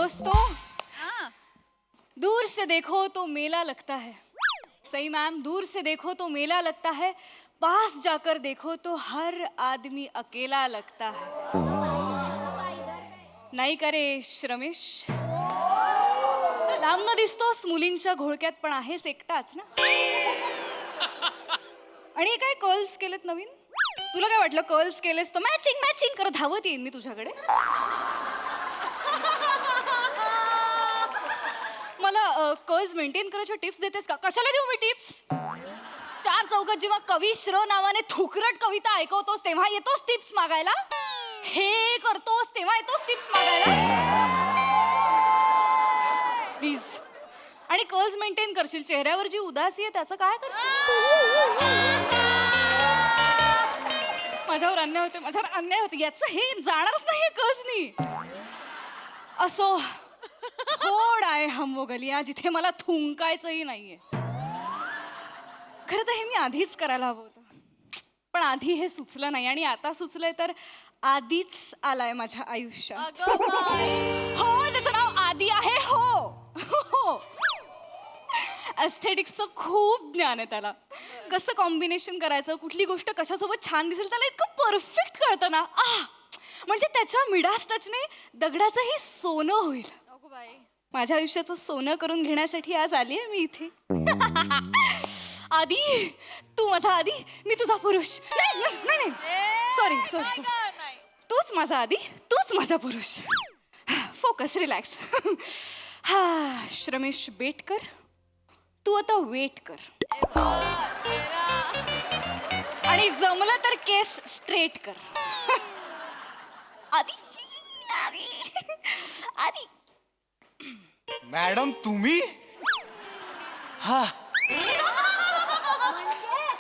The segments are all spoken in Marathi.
दोस्तों, दूर से देखो तो मेला लगता है। सही मैम, दूर से देखो तो मेला लगता है, पास जाकर देखो तो हर आदमी अकेला लगता है। नाही का रे रमेश? लांब न दिसतोस मुलींच्या घोळक्यात पण आहेस एकटाच ना? आणि हे काय कर्ल्स केलेत नवीन? तुला काय वाटलं कर्ल्स केलेस तर मॅचिंग मॅचिंग करत धावत येईन मी तुझ्याकडे? मला कर्ल्स मेंटेन करायच्या टिप्स देतेस का? कशाला देऊ मी टिप्स? चार चौकात जेव्हा कवी श्र नावाने थुकरट कविता ऐकवतोस तेव्हा येतोस टिप्स मागायला? हे करतोस तेव्हा येतोस टिप्स मागायला? प्लीज. आणि कर्ल्स मेंटेन करशील, चेहऱ्यावर जी उदासी आहे त्याचं काय करशील? माझ्यावर अन्याय होते, माझ्यावर अन्याय होते, याचं हे जाणारच नाही कर्ल्सनी. असो, थोड आहे हम वो गलियां जिथे मला थुंकायचंही नाहीये. खरं तर हे मी आधीच करायला हवं होतं, पण आधी हे सुचलं नाही आणि आता सुचलंय तर आधीच आलाय माझ्या आयुष्यात. हो, त्याचं नाव आधी आहे. हो, एस्थेटिक्सचं खूप ज्ञान आहे त्याला. कसं कॉम्बिनेशन करायचं, कुठली गोष्ट कशासोबत छान दिसेल त्याला इतकं परफेक्ट कळतं ना. म्हणजे त्याच्या मिडास टचने दगडाचंही सोनं होईल. माझ्या आयुष्याचं सोनं करून घेण्यासाठी आज आली आहे मी इथे. आधी तू माझा आधी, मी तुझा पुरुष. नाही, सॉरी, तूच माझा आधी, तूच माझा पुरुष. Focus, relax. हा रमेश, बेट कर. तू आता वेट कर आणि जमलं तर केस स्ट्रेट कर. आधी आधी. मॅडम तुम्ही? हा,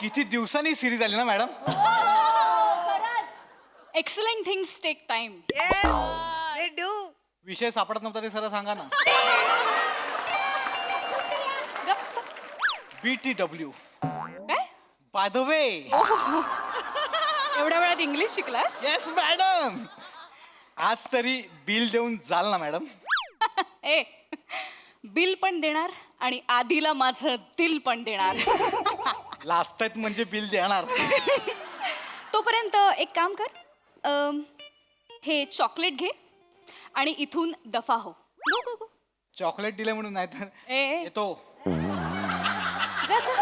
किती दिवसांनी सिरीज आली ना madam? Excellent things take time. विषय सापडत नव्हता ते सरळ सांगा ना. BTW. काय? By the way. एवढ्या वेळात इंग्लिश शिकलास? Yes madam. आज तरी बिल देऊन जाल ना मॅडम? ए, बिल पण देणार आणि आधीला माझं दिल पण देणार. लाजतायत म्हणजे बिल देणार. तोपर्यंत एक काम कर, हे चॉकलेट घे आणि इथून दफा हो. गो गो गो. चॉकलेट दिले म्हणून नाही तर ए. येतो. जा, जा.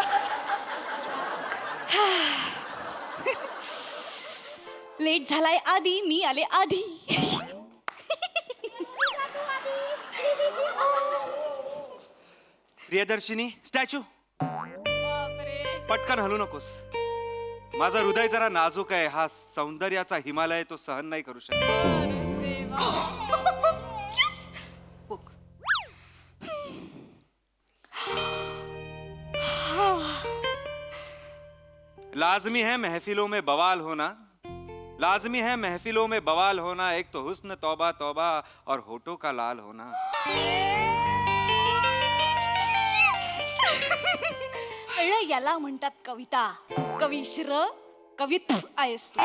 लेट झालाय आधी, मी आले आधी. प्रियदर्शिनी, स्टॅच्यू. पटकन हलू नकोस. माझं हृदय जरा नाजूक आहे. हा सौंदर्याचा हिमालय तो सहन नाही करू शकत. बुक. लाजमी है महफिलों में बवाल होना, लाजमी है महफिलों में बवाल होना, एक तो हुस्न तौबा तौबा और होठों का लाल होना. याला म्हणतात कविता. कविश्र कवित आहेस तू.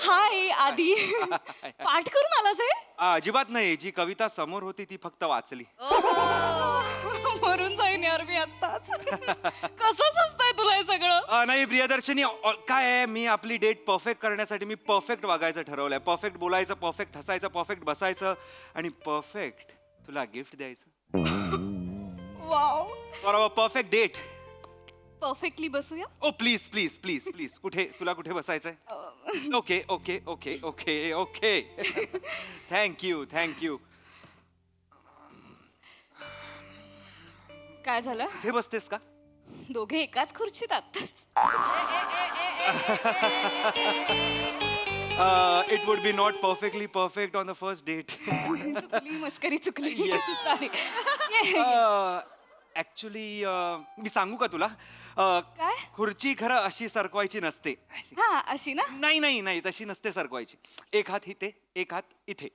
हाय आधी. पाठ करून आलास हे? अजिबात नाही. जी कविता समोर होती ती फक्त वाचली. मरून जाईन यार मी आत्ताच. कसं सुचतंय तुला हे सगळं? नाही प्रियदर्शनी, काय आहे, मी आपली डेट परफेक्ट करण्यासाठी मी परफेक्ट वागायचं ठरवलंय. परफेक्ट बोलायचं, परफेक्ट हसायचं, परफेक्ट बसायचं आणि परफेक्ट तुला गिफ्ट द्यायचं. वाव. बरोबर, परफेक्ट डेट. परफेक्टली बसूया. Oh please please please please. कुठे तुला कुठे बसायचंय? Okay okay okay okay okay. Thank you thank you. काय झालं? इथे बसतेस का? दोघे एकाच खुर्चीत आत्ताच. It would be not perfectly perfect on the first date. चुकली, मस्करी चुकली. Yes. सॉरी. ऍक्च्युली मी सांगू का तुला? काय? खुर्ची खरं अशी सरकवायची नसते. हा, अशी ना? नाही नाही नाही, तशी नसते सरकवायची. एक हात इथे, एक हात इथे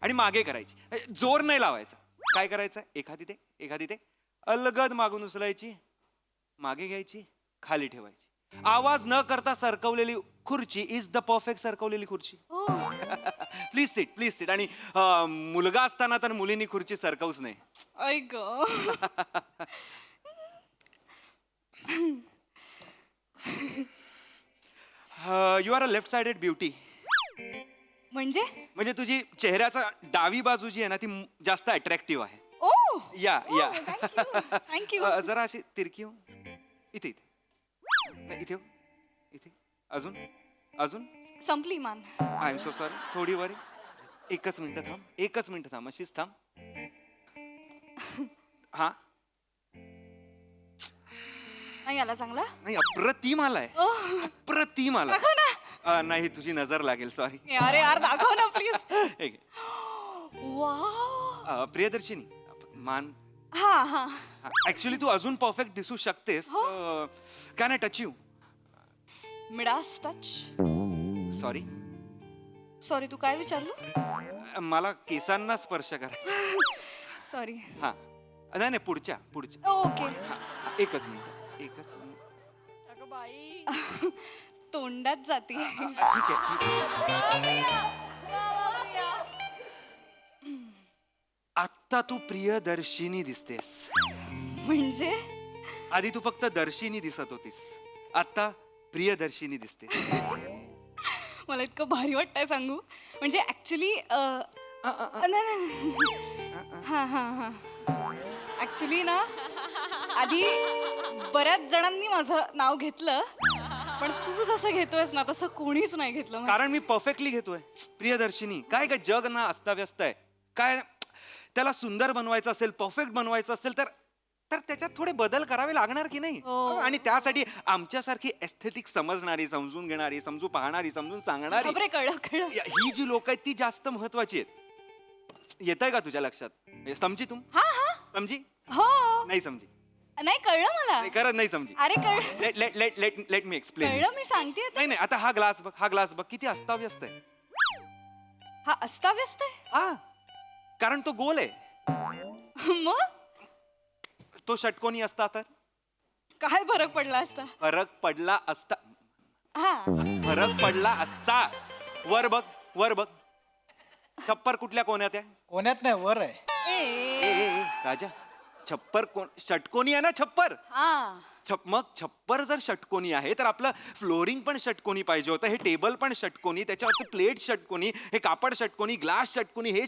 आणि मागे करायची. जोर नाही लावायचा. काय करायचं? एक हात इथे, एक हात इथे, अलगद मागून उचलायची, मागे घ्यायची, खाली ठेवायची. आवाज न करता सरकवलेली खुर्ची इज द परफेक्ट सरकवलेली खुर्ची. प्लीज सीट आणि मुलगा असताना तर मुलींनी खुर्ची सरकवूच नाही. ऐक you are a left sided beauty. म्हणजे म्हणजे तुझी चेहऱ्याचा डावी बाजू जी आहे ना ती जास्त अट्रॅक्टिव्ह आहे. ओ या थँक्यू जरा अशी तिरकी हो. इथे नाही, इथे हो. इथे अजून अजून. संपली मान. I am so sorry. थोडी वर. एकच मिनिट थांब अशीच थांब. हा नाही आला चांगला. नाही अप्रतिम आलाय. अप्रतिम आलाय. दाखव ना. नाही तुझी नजर लागेल सॉरी. अरे यार दाखव ना प्लीज. वाव. प्रियदर्शिनी मान. हा हा ऍक्च्युली तू अजून परफेक्ट दिसू शकतेस. Can I touch you? Midas touch. Sorry. Sorry तू काय विचारलं? मला केसांना स्पर्श करायचा. सॉरी. हा नाही पुढच्या. ओके. एकच मिनिट. अगं बाई तोंडात जाती. ठीक आहे. आत्ता तू प्रियदर्शिनी दिसतेस. म्हणजे आधी तू फक्त दर्शिनी दिसत होतीस. आता प्रियदर्शिनी दिसते. मला इतकं भारी वाटतंय सांगू. म्हणजे ऍक्च्युली हा हा हा ऍक्च्युली ना आधी बऱ्याच जणांनी माझं नाव घेतलं पण तू जसं घेतोयस ना तसं कोणीच नाही घेतलं. कारण मी परफेक्टली घेतोय. प्रियदर्शिनी काय जग ना अस्ताव्यस्त आहे. काय त्याला सुंदर बनवायचं असेल परफेक्ट बनवायचं असेल तर त्याच्यात थोडे बदल करावे लागणार की नाही. आणि त्यासाठी आमच्यासारखी एस्थेटिक समजणारी समजून घेणारी समजून पाहणारी समजून सांगणारी कळलं ही जी लोक आहेत ती जास्त महत्वाची आहेत. येतंय का तुझ्या लक्षात? समजी तू? हा हा समजी? हो. नाही समजी? नाही कळलं मला. करत नाही समजी. अरे कळलं. Let me explain. कळलं मी सांगते. नाही आता हा ग्लास बघ किती अस्ताव्यस्त आहे. हा अस्ताव्यस्त आहे. हा कारण तो गोल आहे. मग तो षटकोनी असता तर काय फरक पडला असता? फरक पडला असता. हा फरक पडला असता. वर बघ. छप्पर कुठल्या कोण्यात आहे? कोण्यात नाही वर आहे. ए राजा छप्पर षटकोनी आहे ना छप्पर. हा मग छप्पर जर षटकोनी आहे तर आपलं फ्लोरिंग पण षटकोनी पाहिजे होतं. हे टेबल पण षटकोनी त्याच्यावरचं प्लेट षटकोनी हे कापड षटकोनी ग्लास षटकोनी हे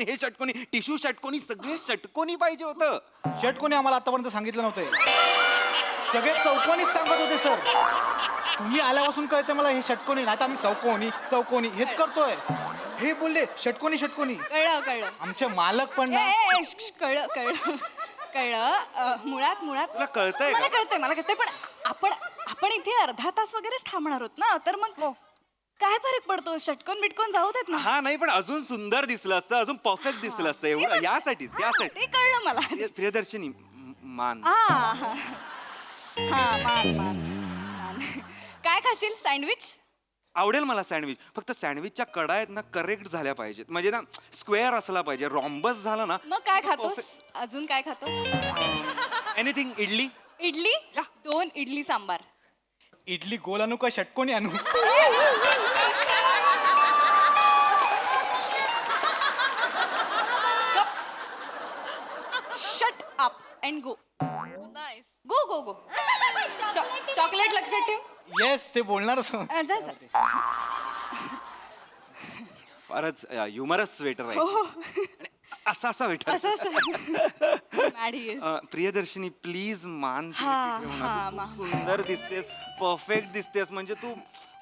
षटकोनी टिश्यू षटकोनी सगळे षटकोनी पाहिजे होतं. षटकोनी आम्हाला आतापर्यंत सांगितलं नव्हतं. सगळे चौकोनीच सांगत होते सर. तुम्ही आल्यापासून कळतं मला हे षटकोनी नाही तर आम्ही चौकोनी हेच करतोय. हे बोलले षटकोनी. कळलं. आमचे मालक पण ना. कळलं. मुळात तुला कळतंय का? मला कळतंय पण आपण इथे अर्धा तास वगैरेच थांबणार आहोत ना तर मग काय फरक पडतो? षटकोन बिटकोन जाऊ देत ना. हा नाही पण अजून सुंदर दिसलं असतं अजून परफेक्ट दिसलं असतं एवढं यासाठीच. ते कळलं मला. प्रियदर्शिनी मान. मान. काय खाशील? सँडविच? आवडेल मला सँडविच. फक्त सँडविचच्या कडा आहेत ना करेक्ट झाल्या पाहिजेत. म्हणजे ना स्क्वेअर असला पाहिजे. रॉम्बस झाला ना. मग काय खातोस? अजून काय खातोस? एनिथिंग. इडली 2 इडली सांबार. इडली गोल आणू का षटकोनी आणू? Shut up and go. Go. Chocolate लक्षात ठेव. येस ते बोलणारच. जा. फारच ह्युमरस स्वेटर आहे. असा वेटर. प्रियदर्शिनी प्लीज मान तिरकी ठेव ना. तू खूप सुंदर दिसतेस परफेक्ट दिसतेस. म्हणजे तू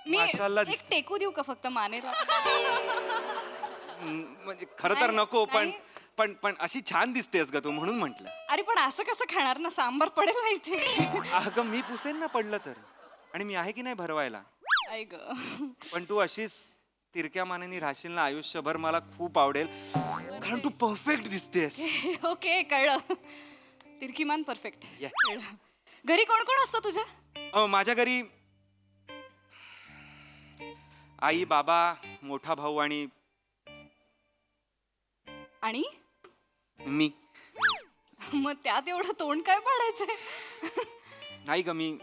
मी माशाल्लाह एक दिसते. टेकू देऊ का फक्त मानेला? म्हणजे खरं तर नको पण अशी छान दिसतेस ग तू म्हणून म्हंटल. अरे पण असं कसं खाणार ना? सांबार पडेल ना इथे. अगं मी पुसेन ना पडलं तर. आणि मी आहे की नाही भरवायला. ऐक पण तू अशीच तिरक्या मानेनी राहशील ना आयुष्यभर मला खूप आवडेल. कारण तू परफेक्ट दिसतेस. ओके कळलं. तिरकीमान परफेक्ट. Yes. घरी कोण कोण असतं तुझ्या? माझ्या घरी आई बाबा मोठा भाऊ आणि मी. मग त्यात एवढं तोंड काय पाडायचंय? नाही ग मी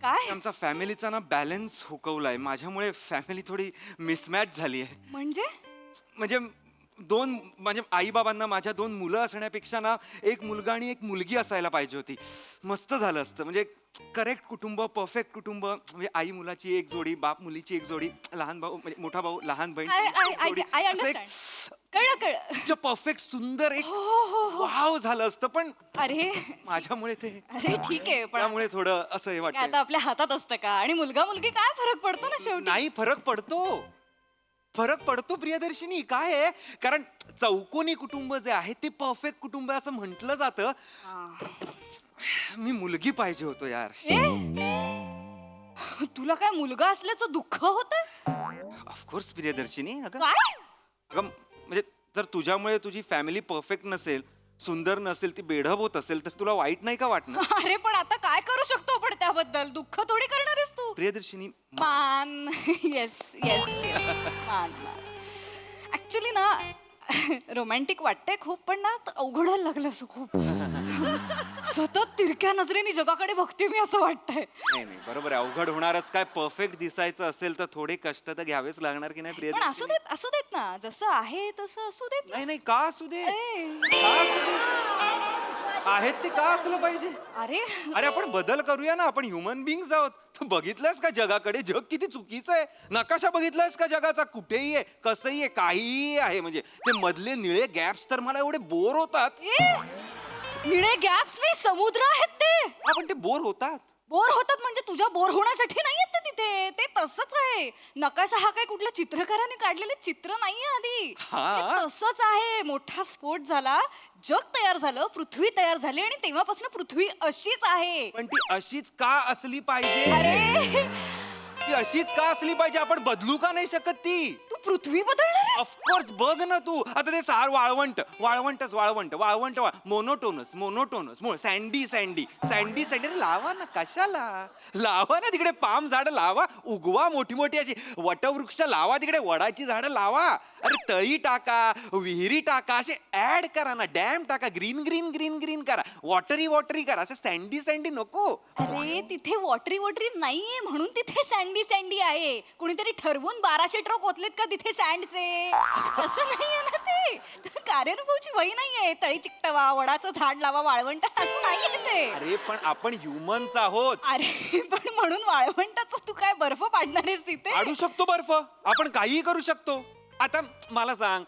काय? आमचा फॅमिलीचा ना बॅलन्स हुकवलाय. माझ्यामुळे फॅमिली थोडी मिसमॅच झाली आहे. म्हणजे म्हणजे आई बाबांना माझ्या 2 मुलं असण्यापेक्षा ना एक मुलगा आणि एक मुलगी असायला पाहिजे होती. मस्त झालं असतं. म्हणजे करेक्ट कुटुंब, परफेक्ट कुटुंब. म्हणजे आई मुलाची एक जोडी, बाप मुलीची एक जोडी, लहान भाऊ म्हणजे मोठा भाऊ लहान बहीण आय अंडरस्टँड. कळलं. परफेक्ट सुंदर एक वाव झालं असतं. पण अरे माझ्यामुळे ते अरे ठीक आहे, पण त्यामुळे थोडं असं हे काय वाटतं. आता आपल्या हातात असतं का? आणि मुलगा मुलगी काय फरक पडतो ना शेवटी. नाही, फरक पडतो प्रियदर्शिनी. काय आहे, कारण चौकोनी कुटुंब जे आहे ते परफेक्ट कुटुंब असं म्हटलं जातं. मी मुलगी पाहिजे होतो यार. तुला काय मुलगा असल्याचं दुःख होत? ऑफकोर्स प्रियदर्शिनी. अगं काय म्हणजे जर तुझ्यामुळे तुझी फॅमिली परफेक्ट नसेल, सुंदर नसेल, ती बेढप होत असेल तर तुला वाईट नाही का वाटणार? अरे पण आता काय करू शकतो आपण त्याबद्दल? दुःख थोडी करणार आहेस तू. प्रियदर्शिनी मान येस येस मान ऍक्च्युली ना रोमॅन्टिक वाटतंय खूप, पण ना अवघडायला लागलं असं खूप. सतत तिरक्या नजरेने जगाकडे बघते मी असं वाटतंय. नाही बरोबर आहे. अवघड होणारच काय. परफेक्ट दिसायचं असेल तर थोडे कष्ट तर घ्यावेच लागणार की नाही पण प्रियदर्शिनी? असू देत ना, जसं आहे तसं असू देत. नाही का असू दे, ए. का असू दे. आहेत ते का असलं पाहिजे? अरे आपण बदल करूया ना. आपण ह्युमन बिंग्स आहोत. तू बघितलंयस का जगाकडे? जग किती चुकीचं आहे. नकाशा बघितलायस का जगाचा? कुठेही आहे, कसंही आहे, काहीही आहे. म्हणजे ते मधले निळे गॅप्स तर मला एवढे बोर होतात. निळे गॅप्स नाही, समुद्र आहेत ते. आपण ते बोर होतात. बोर होतात म्हणजे तुझ्या बोर होण्यासाठी नाही येत तिथे. ते तसंच आहे. नकाशा हा काय कुठल्या चित्रकाराने काढलेले चित्र नाहीये आधी. हा. ते तसंच आहे. मोठा स्फोट झाला, जग तयार झालं, पृथ्वी तयार झाली आणि तेव्हापासून पृथ्वी अशीच आहे. पण ती अशीच का असली पाहिजे? अरे ती अशीच का असली पाहिजे? आपण बदलू का नाही शकत ती? तू पृथ्वी बदलणार आहेस? ऑफकोर्स. बघ ना तू आता ते सार वाळवंट मोनोटोनस सँडी अरे लावा ना. कशाला लावा ना? तिकडे पाम झाडं लावा, उगवा मोठी मोठी अशी वटवृक्ष लावा, तिकडे वडाची झाडं लावा. अरे तळी टाका, विहिरी टाका, असे ऍड करा ना. डॅम टाका, ग्रीन करा, वॉटरी करा. असं सँडी नको. अरे तिथे वॉटरी नाहीये म्हणून तिथे सँडी आहे. कुणीतरी ठरवून 1200 ट्रक ओतलेत का तिथे सँडचे? असं नाहीये ना ते. कार्यानुभवची वही नाहीये. तळी चिकटवा, वडाचं झाड लावा, वाळवंट असं नाहीये ते. अरे पण आपण ह्युमन्स आहोत. अरे पण म्हणून वाळवंटाचा तू काय बर्फ पाडणार आहेस तिथे? काढू शकतो बर्फ. आपण काहीही करू शकतो. आता मला सांग,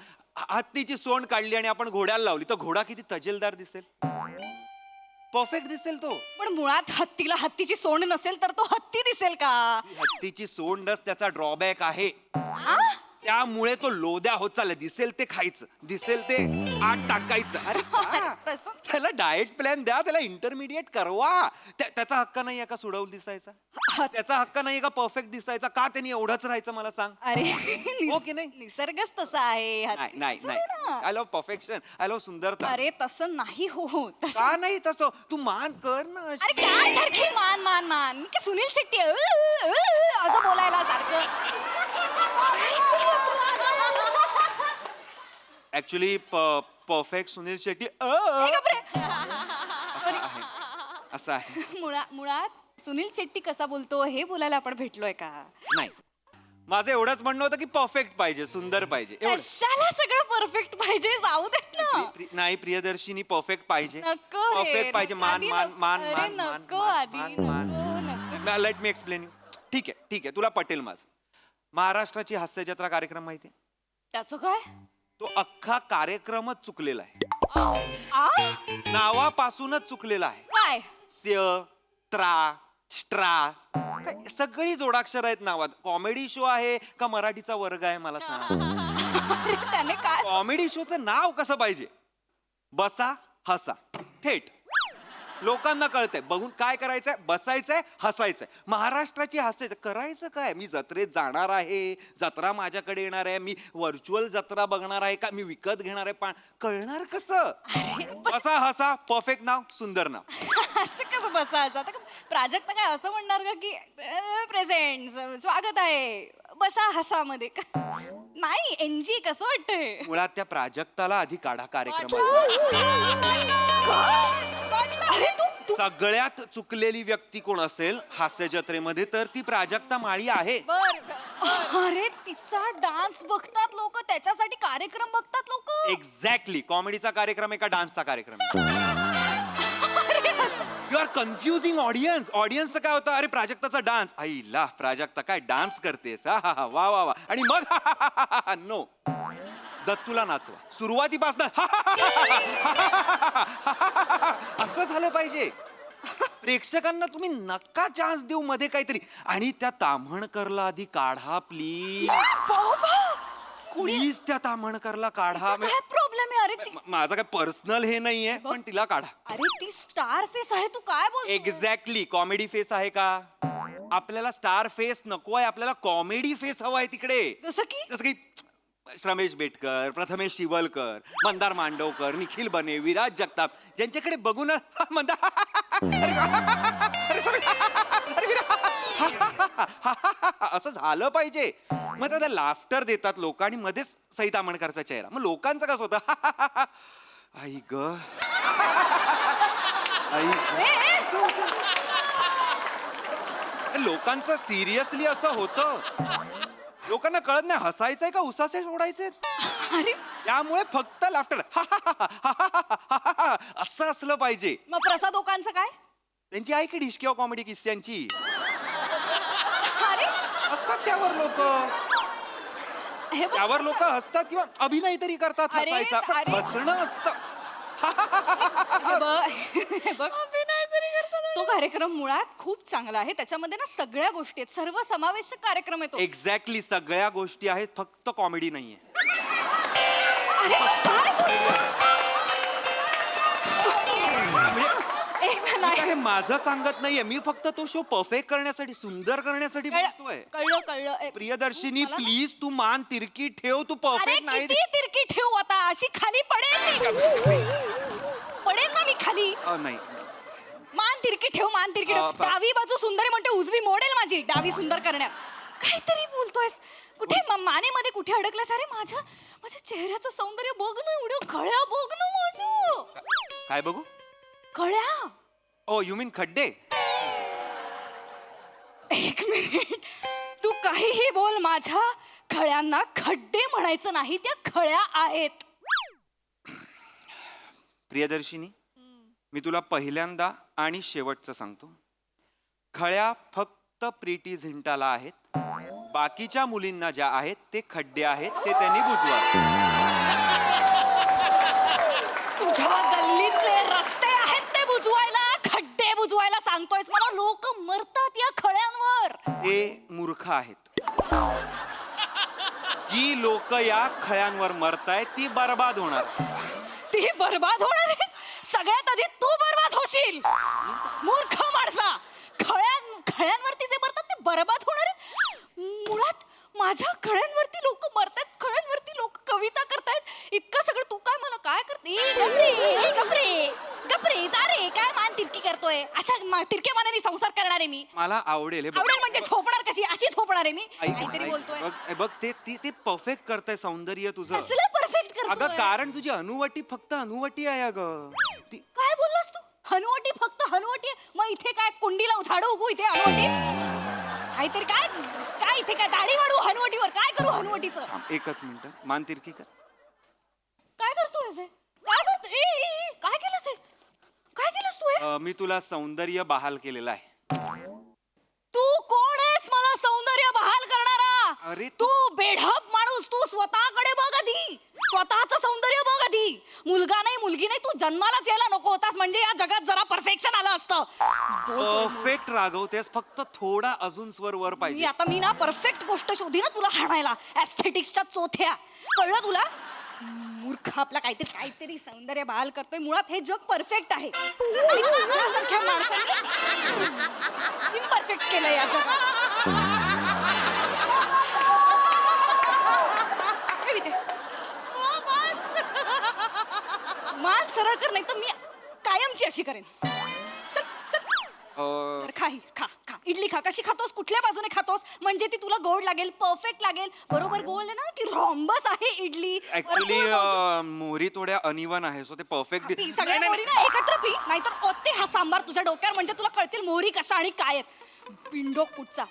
हत्तीची सोंड काढली आणि आपण घोड्याला लावली तर घोडा किती तजेलदार दिसेल? परफेक्ट दिसेल तो. पण मुळात हत्तीला हत्तीची सोंड नसेल तर तो हत्ती दिसेल का? हत्तीची सोंडच त्याचा ड्रॉबॅक आहे. आ? त्यामुळे तो लोद्या होत चालला. दिसेल ते खायचं, दिसेल ते आत टाकायचं. अरे का? तसं त्याला डाएट प्लॅन द्या, त्याला इंटरमिडिएट करवा. त्याचा हक्क नाहीये का सुडवून दिसायचा? त्याचा हक्क नाहीये का परफेक्ट दिसायचा? का त्यांनी एवढंच राहायचं मला सांग? अरे हो की नाही? निसर्गच तसा आहे. हत्ती नाही असू दे ना. I love perfection, I love सुंदरता. अरे तसं नाही हो तसं. का नाही तसं? तू मान कर ना. अरे काय सारखी मान मी काय सुनील शेट्टी असं बोलायला सारखं. ऍक्च्युली परफेक्ट सुनील शेट्टी असं आहे. मुळात सुनील शेट्टी कसा बोलतो हे बोलायला आपण भेटलोय का? नाही, माझं एवढंच म्हणणं होतं की परफेक्ट पाहिजे, सुंदर पाहिजे. कशाला सगळं परफेक्ट पाहिजे? जाऊ देत ना. नाही प्रियदर्शिनी, परफेक्ट पाहिजे. नको रे, परफेक्ट पाहिजे. मान आधी मान नको. मान अरे मान नको आधी, नको. Let me explain. ठीक आहे तुला पटेल माझं. महाराष्ट्राची हास्य जत्रा कार्यक्रम माहितीये? त्याचं काय? तो अख्खा कार्यक्रमच चुकलेला आहे. आ? नावापासूनच चुकलेला आहे. काय? स्य, त्रा, स्ट्रा, काय सगळी जोडाक्षर आहेत नावात. कॉमेडी शो आहे का मराठीचा वर्ग आहे मला सांग? अरे त्याने काय? कॉमेडी शोचं नाव कसं पाहिजे? बसा हसा थेट. लोकांना कळतंय बघून काय करायचंय? बसायचंय, हसायचंय. महाराष्ट्राची हास्य करायचं काय? मी जत्रेत जाणार आहे, जत्रा माझ्याकडे येणार आहे, मी व्हर्च्युअल जत्रा बघणार आहे का मी विकत घेणार आहे? पण कळणार कसं? बसा हसा, परफेक्ट नाव, सुंदर नाव. असं कसं बसायचं? आता प्राजक्ता काय असं म्हणणार का की प्रेझेंट स्वागत आहे बसा हसा मध्ये? नाही एनजी कसं वाटतंय? मुळात त्या प्राजक्ताला आधी काढा कार्यक्रम. अरे तू सगळ्यात चुकलेली व्यक्ती कोण असेल हास्य जत्रेमध्ये तर ती प्राजक्ता माळी आहे. अरे तिचा डान्स बघतात लोक, त्याच्यासाठी कार्यक्रम बघतात लोक. एक्झॅक्टली, कॉमेडीचा कार्यक्रम आहे का डान्सचा कार्यक्रम यू आर कन्फ्युजिंग ऑडियन्स. ऑडियन्सचं काय होतं, अरे प्राजक्ताचा डान्स, आईला प्राजक्ता काय डान्स करतेस, हा हा वा वा वा, आणि मग नो, दत्तूला नाचवा सुरुवातीपासून असं झालं पाहिजे. प्रेक्षकांना तुम्ही नका चान्स देऊ मध्ये काहीतरी. आणि त्या ताम्हणकरला आधी काढा प्लीज, प्लीज त्या ताम्हणकरला काढा. काय प्रॉब्लेम आहे? अरे माझं काय पर्सनल हे नाहीये, पण तिला काढा. अरे ती स्टार फेस आहे, तू काय बोल. एक्झॅक्टली, कॉमेडी फेस आहे का? आपल्याला स्टार फेस नको आहे, आपल्याला कॉमेडी फेस हवा आहे तिकडे. जसं की रमेश बेटकर, प्रथमेश शिवलकर, मंदार मांडवकर, निखिल बने, विराज जगताप, ज्यांच्याकडे बघून असं झालं पाहिजे. मग त्याला लाफ्टर देतात लोक आणि मध्येच सई ताम्हणकरचा चेहरा. मग लोकांचं कसं होतं, आई ग लोकांचं सिरियसली असं होतं. लोकांना कळत नाही हसायचंय का उसासे सोडायचे. अरे त्यामुळे फक्त लाफ्टर असं असलं पाहिजे. मग प्रसाद ओकांचं काय? त्यांची आहे की डिशकिया कॉमेडी किस्स्यांची अरे असतात त्यावर लोक, हे बघ, त्यावर लोक हसतात किंवा अभिनय तरी करतात अरे, हसायचा, पण अरे. हसणं असतं. हे बघ, तो कार्यक्रम मुळात खूप चांगला आहे. त्याच्यामध्ये ना सगळ्या गोष्टी आहेत, सर्व समावेशक कार्यक्रम आहे तो. एक्झॅक्टली, सगळ्या गोष्टी आहेत, फक्त कॉमेडी नाहीये. अरे तू काय बोलतोय? एक मिनिट, नाही. हे माझं सांगत नाहीये, मी फक्त तो शो परफेक्ट करण्यासाठी, सुंदर करण्यासाठी बोलतोय. कळलं. प्रियदर्शिनी मला ना- प्लीज, तू मान तिरकी ठेव, तू अरे परफेक्ट नाही. किती तिरकी ठेवू आता, अशी खाली पडेल ना मी खाली. नाही मान तिरकी ठेव, मान तिरकी ठेव. डावी बाजू सुंदर म्हणते, उजवी मोडेल माझी डावी सुंदर करण्यात. काहीतरी बोलतोयस, कुठे मानेमध्ये कुठे अडकलास? अरे माझ्या चेहऱ्याचं सौंदर्य बघ ना, एवढं खळ्या बघ ना माझं. काय बघू? खळ्या. ओ यू मीन खड्डे? एक मिनिट, तू काहीही बोल, माझ्या खळ्यांना खड्डे म्हणायचं नाही, त्या खळ्या आहेत. प्रियदर्शिनी, मी तुला पहिल्यांदा आणि शेवटचं सांगतो, खळ्या फक्त प्रीटी झिंटाला आहेत. बाकीच्या मुलींना ज्या आहेत ते खड्डे आहेत, ते त्यांनी बुजवा. तुझ्या गल्लीतले रस्ते आहेत ते बुजवायला, खड्डे बुजवायला सांगतोयस मला? लोक मरतात या खळ्यांवर. ते मूर्ख आहेत. जी लोक या खळ्यांवर मरतायत ती बर्बाद होणार. ती बर्बाद होणार आहेस. सगळ्यात आधी तू बर्बाद होशील, मूर्ख माणसा. खळ्यांवरती जे मरतात ते बर्बाद होणार आहेत. मुळात माझ्या खळ्यांवरती लोक मरतात, खळ्यांवरती लोक कविता करतायत. इतकं सगळं तू काय मला काय करते? गपरे जा रे, काय मान तिरकी करतोय? अशा तिरक्या मानाने संसार करणार आहे मी. मला आवडेल. आवडेल म्हणजे थोपणार कशी? अशी थोपणार आहे मी. ऐक, काहीतरी बोलतोय. बघ ते परफेक्ट करताय सौंदर्य तुझं. कसलं परफेक्ट अगं करतोय? कारण तुझी अनुवटी फक्त अनुवटी आहे अगं. काय बोललास तू? हनुवटी फक्त हनुवटी आहे? मग इथे काय कुंडीला झाडं उगू इथे हनुवटी? काहीतरी काय इथे काय दाढी वाढू हनुवटीवर? काय करू हनुवटीचं? एकच मिनिट, मान तिरकी कर. काय करतोय हे? काय करतोय? काय केलंस हे? काय केलंस तू हे? मी तुला सौंदर्य बहाल केलेलं आहे. तू कोण आहेस मला सौंदर्य बहाल करणारा? अरे तू बेढप माणूस. तू स्वतःकडे बघ आधी, स्वतःचं सौंदर्य बघ आधी. मुलगा नाही मुलगी नाही, तू जन्मालाच यायला नको होतास म्हणजे या जगात जरा परफेक्शन आलं असतं. परफेक्ट रागवतेस, फक्त थोडा अजून स्वर वर पाहिजे. मी ना परफेक्ट गोष्ट शोधी ना तुला हाणायला. एस्थेटिक्सच्या चोथ्या, कळलं तुला? मूर्ख आपला काहीतरी सौंदर्य बहाल करतोय. मुळात हे जग परफेक्ट आहे. तुझ्यासारख्या माणसाने इम्परफेक्ट केलं या जगात. ठेव इथे. मान सरळ कर, नाही तर मी कायमची अशी करेन. तर खा इडली खा. कशी खातोस? कुठल्या बाजूने खातोस म्हणजे ती तुला गोड लागेल, परफेक्ट लागेल? बरोबर गोल आहे ना, की रॉम्बस आहे इडली? ऍक्च्युली मोहरी थोड्या अनिवन आहे, सो ते परफेक्ट. सगळ्या मोहरी ना एकत्र पी. नाहीतर ओते हा सांबार तुझ्या डोक्यावर, म्हणजे तुला कळतील मोहरी कशा आणि काय आहेत. पिंडो कुठचा.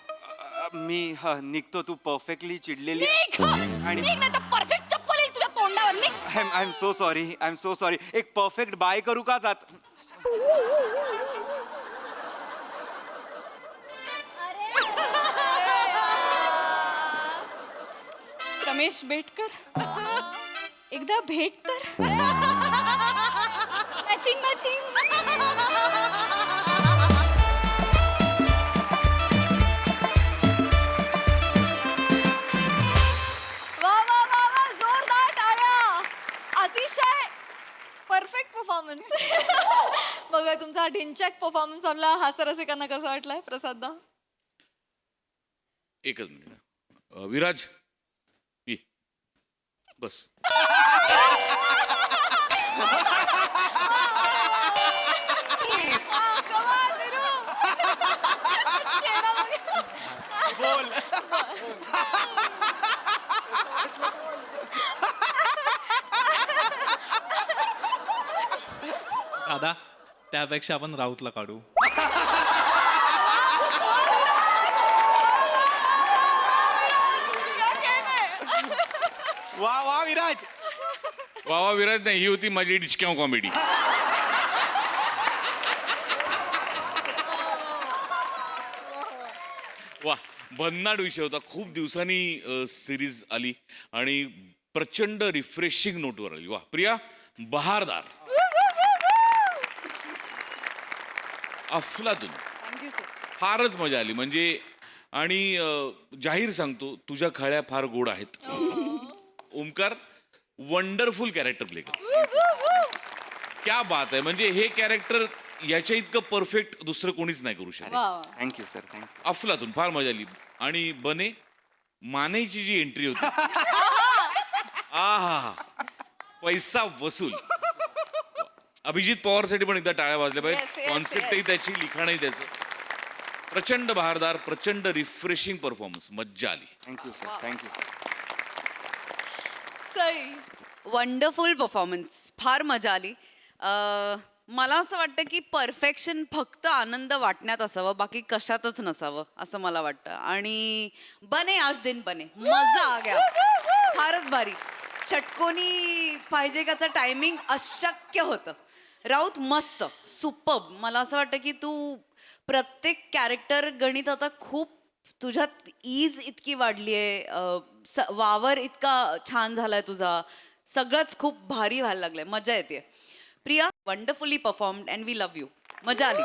मी निघतो. तू परफेक्टली चिडलेली आहे. निघ आणि- निघ, नाही तर परफेक्ट चप्पल येईल तुझ्या तोंडावर. निघ. I am so sorry. I am so sorry. एक परफेक्ट बाय करू का जात? रमेश बेटकर, एकदा भेट तर. Matching matching. वा वा वा वा, जोरदार टाळ्या. अतिशय परफेक्ट परफॉर्मन्स. बघा तुमचा ढिंचॅक परफॉर्मन्स आपला हास्यरसिकांना कसा वाटलाय प्रसाददा? एकच मिनिट विराज ये बस. दादा त्यापेक्षा आपण राऊतला काढू. वा वा विराज. वा विराज नाही, ही होती माझी डिचक्याव कॉमेडी. वा भन्नाट विषय होता. खूप दिवसांनी सिरीज आली आणि प्रचंड रिफ्रेशिंग नोटवर आली. वा प्रिया, बहारदार, अफलातून. Thank you sir. फारच मजा आली म्हणजे. आणि जाहीर सांगतो तुझ्या खळ्या फार गोड आहेत. ओमकार वंडरफुल कॅरेक्टर प्ले कर. क्या बात आहे. म्हणजे हे कॅरेक्टर याच्या इतकं परफेक्ट दुसरं कोणीच नाही करू शकत. Thank you sir. थँक्यू. अफलातून फार मजा आली. आणि बने मानेची जी एंट्री होती आहा, पैसा वसूल. अभिजित पवारसाठी पण एकदा टाळ्या वाजल्या Yes, पाहिजे. yes, कॉन्सेप्टही yes. त्याची, लिखाणही त्याचं. प्रचंड बहारदार, प्रचंड रिफ्रेशिंग परफॉर्मन्स. मज्जा आली. Thank you sir. Thank you sir. Sai. Wonderful performance. फार मजा आली. मला असं वाटतं की परफेक्शन फक्त आनंद वाटण्यात असावं, बाकी कशातच नसावं असं मला वाटतं. आणि बने आज दिन बने, मजा आ गया. फारच भारी. षटकोनी पाहिजे काचं टायमिंग अशक्य होतं. राऊत मस्त, सुपर्ब. मला असं वाटतं की तू प्रत्येक कॅरेक्टर गणित आता खूप तुझ्यात ईज इतकी वाढली आहे. वावर इतका छान झालाय तुझा. सगळंच खूप भारी व्हायला लागलंय. मजा येते. Priya, wonderfully performed and we love you. मजा आली.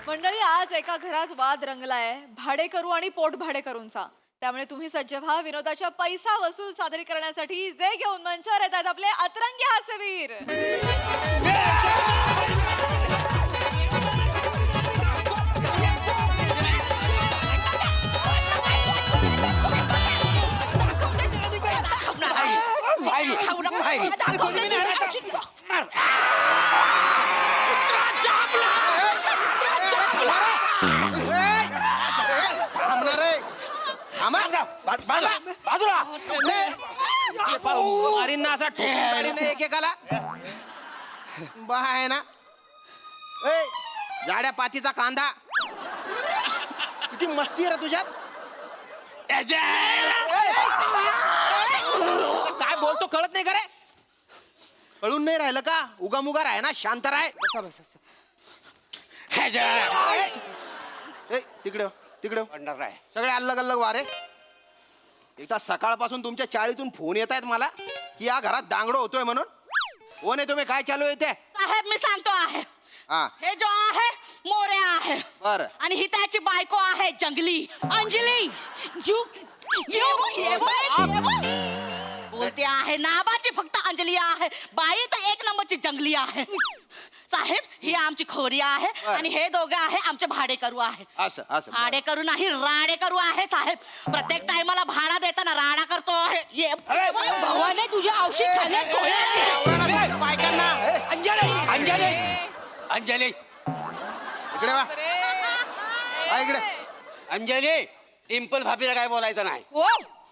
मंडळी, आज एका घरात वाद रंगलाय भाडेकरू आणि पोट भाडेकरूंचा. त्यामुळे तुम्ही सज्ज व्हा विनोदाच्या पैसा वसूल सादरीकरणासाठी, जे घेऊन मंचावर येतात आपले अतरंगी हास्यवीर. असा ठोकून एकेकाला बा आहे ना. ए जाड्या पातीचा कांदा, किती मस्ती आहे रे तुझ्यात. काय बोलतो कळत नाही का रे? कळून नाही राहिलं का? उगामुगा राह ना, शांत राह. तिकडे तिकडे सगळे अल्लग अल्लग वारे. एकदा सकाळपासून तुमच्या चाळीतून फोन येत आहेत मला की या घरात दांगडो होतोय म्हणून. कोण आहे तुम्ही? काय चालू आहे ते? साहेब मी सांगतो आहे. हा हे जो आहे मोरे आहे. बर. आणि ही त्याची बायको आहे जंगली अंजली. यू यू बोलते आहे नाबाची फक्त अंजली आहे. बाई तर एक नंबरची जंगली आहे. साहेब ही आमची खोरी आहे आणि हे दोघे आहे आमचे भाडेकरू आहे. असं असं भाडेकरू नाही राडेकरू आहे साहेब. प्रत्येक टायमाला भाडा देताना राडा करतो आहे. ये भवाने तुझ्या औषध खाल्ले बायकांना. अंजली अंजली अंजली इकडे वा. हा, इकडे. अंजली डिंपल भाभीला काय बोलायचं नाही. हो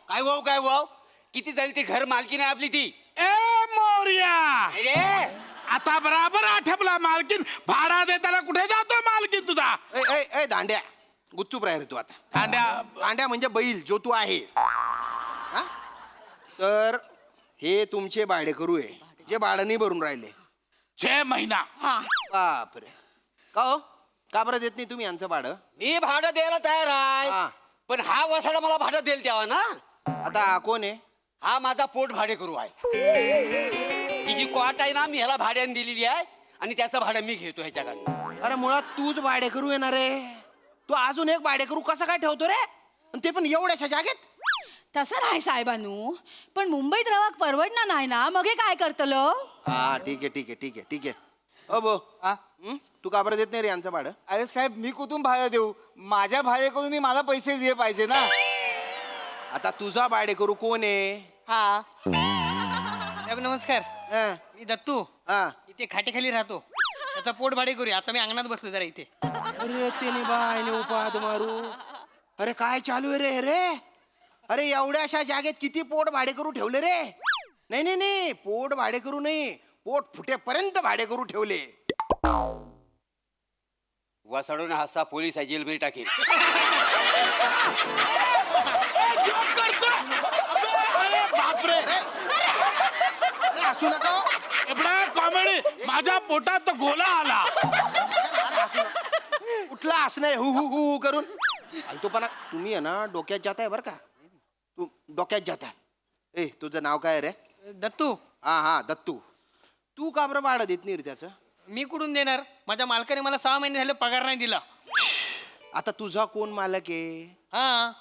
काय वाव काय वाव. किती झाली ती घर मालकी नाही आपली ती ए मोर्या अरे आता बराबर आठवला मालकीन भाडा देताना कुठे जातो मालकीन तुझा ए ए ए दांड्या गुच्चूप राह रे तू आता अंड्या दांड्या म्हणजे बैल जो तू आहे हा? तर हे तुमचे भाडेकरू आहे जे भाडं नाही भरून राहिले 6 महिना बापरे का हो का बरं देत नाही तुम्ही यांचं भाडं मी भाडं द्यायला तयार आहे हा. पण हा वसाडा मला भाडं देईल तेव्हा ना आता हा कोण आहे हा माझा पोट भाडे करू आहे ही जी क्वाट आहे ना मी ह्याला भाड्याने दिलेली आहे आणि त्याचं भाडं मी घेतो ह्याच्याकडनं अरे मुळात तूच भाडेकरू येणार रे तू अजून एक भाडेकरू कसं काय ठेवतो रे आणि ते पण एवढ्याशा जागेत तसं नाही साहेबानू पण मुंबईत रवाक परवडणार नाही ना मग हे काय करतलं हा ठीक आहे ठीक आहे ठीक आहे ठीक आहे अबो तू का बरं देत नाही रे यांचं भाडं अरे साहेब मी कुठून भाडं देऊ माझ्या भाडेकरूंनी मला पैसे दिले पाहिजे ना आता तुझा भाडेकरू कोण आहे हा साहेब नमस्कार हा, मी दत्तू हा. इथे खाटेखाली राहतो त्याचा पोट भाडे करूया आता मी अंगणात बसलो जरा इथे अरे त्याने बायने उपाद मारू अरे काय चालू आहे रे रे अरे एवढ्याशा जागेत किती पोट भाडेकरू ठेवले रे नाही नाही नाही पोट भाडेकरू नाही पोट फुटेपर्यंत भाडेकरू ठेवले वसाडून हसा पोलीस आहे जेलमध्ये टाकेल बापरे अरे असू नका हो. एवढा कॉमेडी माझ्या पोटात तर गोला आला कुठला असणं हु हु हु हु करून फालतूपणा तुम्ही आहे ना डोक्यात जात आहे बरं का तू डोक्यात जात आहे ए तुझं नाव काय रे दत्तू हा हा दत्तू तू का बरं भाडं देत नाही रे त्याचं मी कुठून देणार माझ्या मालकाने मला 6 महिने झाले पगार नाही दिला आता तुझा कोण मालक आहे हा